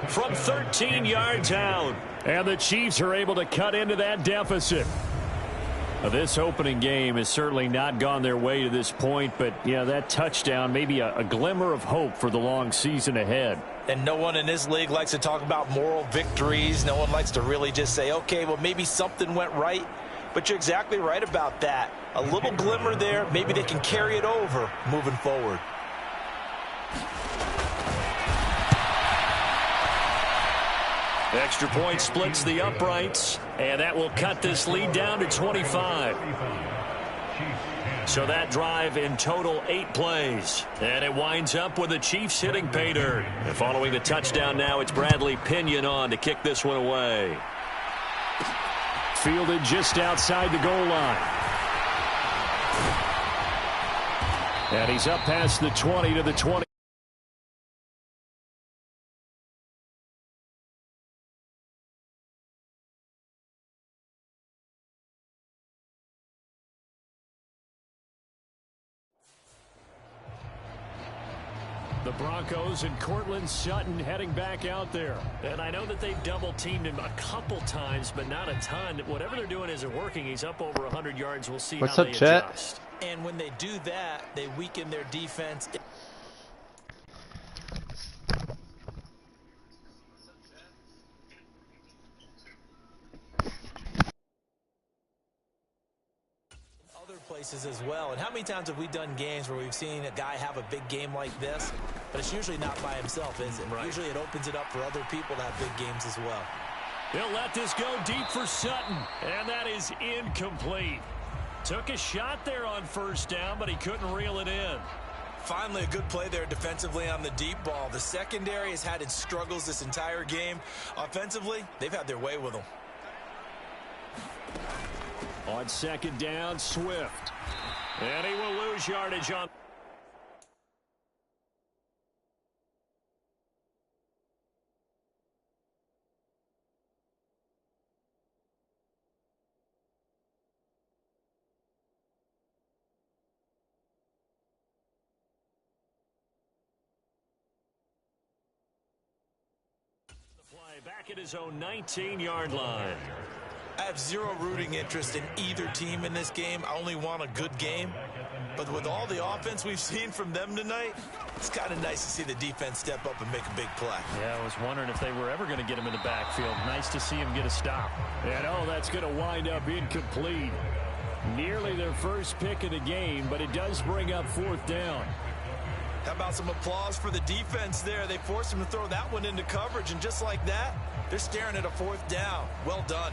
from 13 yards out. And the Chiefs are able to cut into that deficit. Now, this opening game has certainly not gone their way to this point, but yeah, that touchdown may be a glimmer of hope for the long season ahead. And no one in this league likes to talk about moral victories. No one likes to really just say, okay, well, maybe something went right. But you're exactly right about that. A little glimmer there. Maybe they can carry it over moving forward. Extra point splits the uprights, and that will cut this lead down to 25. So that drive in total 8 plays. And it winds up with the Chiefs hitting pay dirt. And following the touchdown now, it's Bradley Pinion on to kick this one away. Fielded just outside the goal line. And he's up past the 20 to the 20. The Broncos and Cortland Sutton heading back out there. And I know that they've double-teamed him a couple times, but not a ton. Whatever they're doing isn't working. He's up over 100 yards. We'll see how they adjust. And when they do that, they weaken their defense. Places as well. And how many times have we done games where we've seen a guy have a big game like this, but it's usually not by himself, is it? Right. Usually it opens it up for other people to have big games as well. They'll let this go deep for Sutton, and that is incomplete. Took a shot there on first down, but he couldn't reel it in. Finally, a good play there defensively on the deep ball. The secondary has had its struggles this entire game. Offensively, they've had their way with them. On second down, Swift. And he will lose yardage on. Back at his own 19-yard line. I have zero rooting interest in either team in this game. I only want a good game. But with all the offense we've seen from them tonight, it's kind of nice to see the defense step up and make a big play. Yeah, I was wondering if they were ever going to get him in the backfield. Nice to see him get a stop. And, oh, that's going to wind up incomplete. Nearly their first pick of the game, but it does bring up 4th down. How about some applause for the defense there? They forced him to throw that one into coverage, and just like that, they're staring at a 4th down. Well done.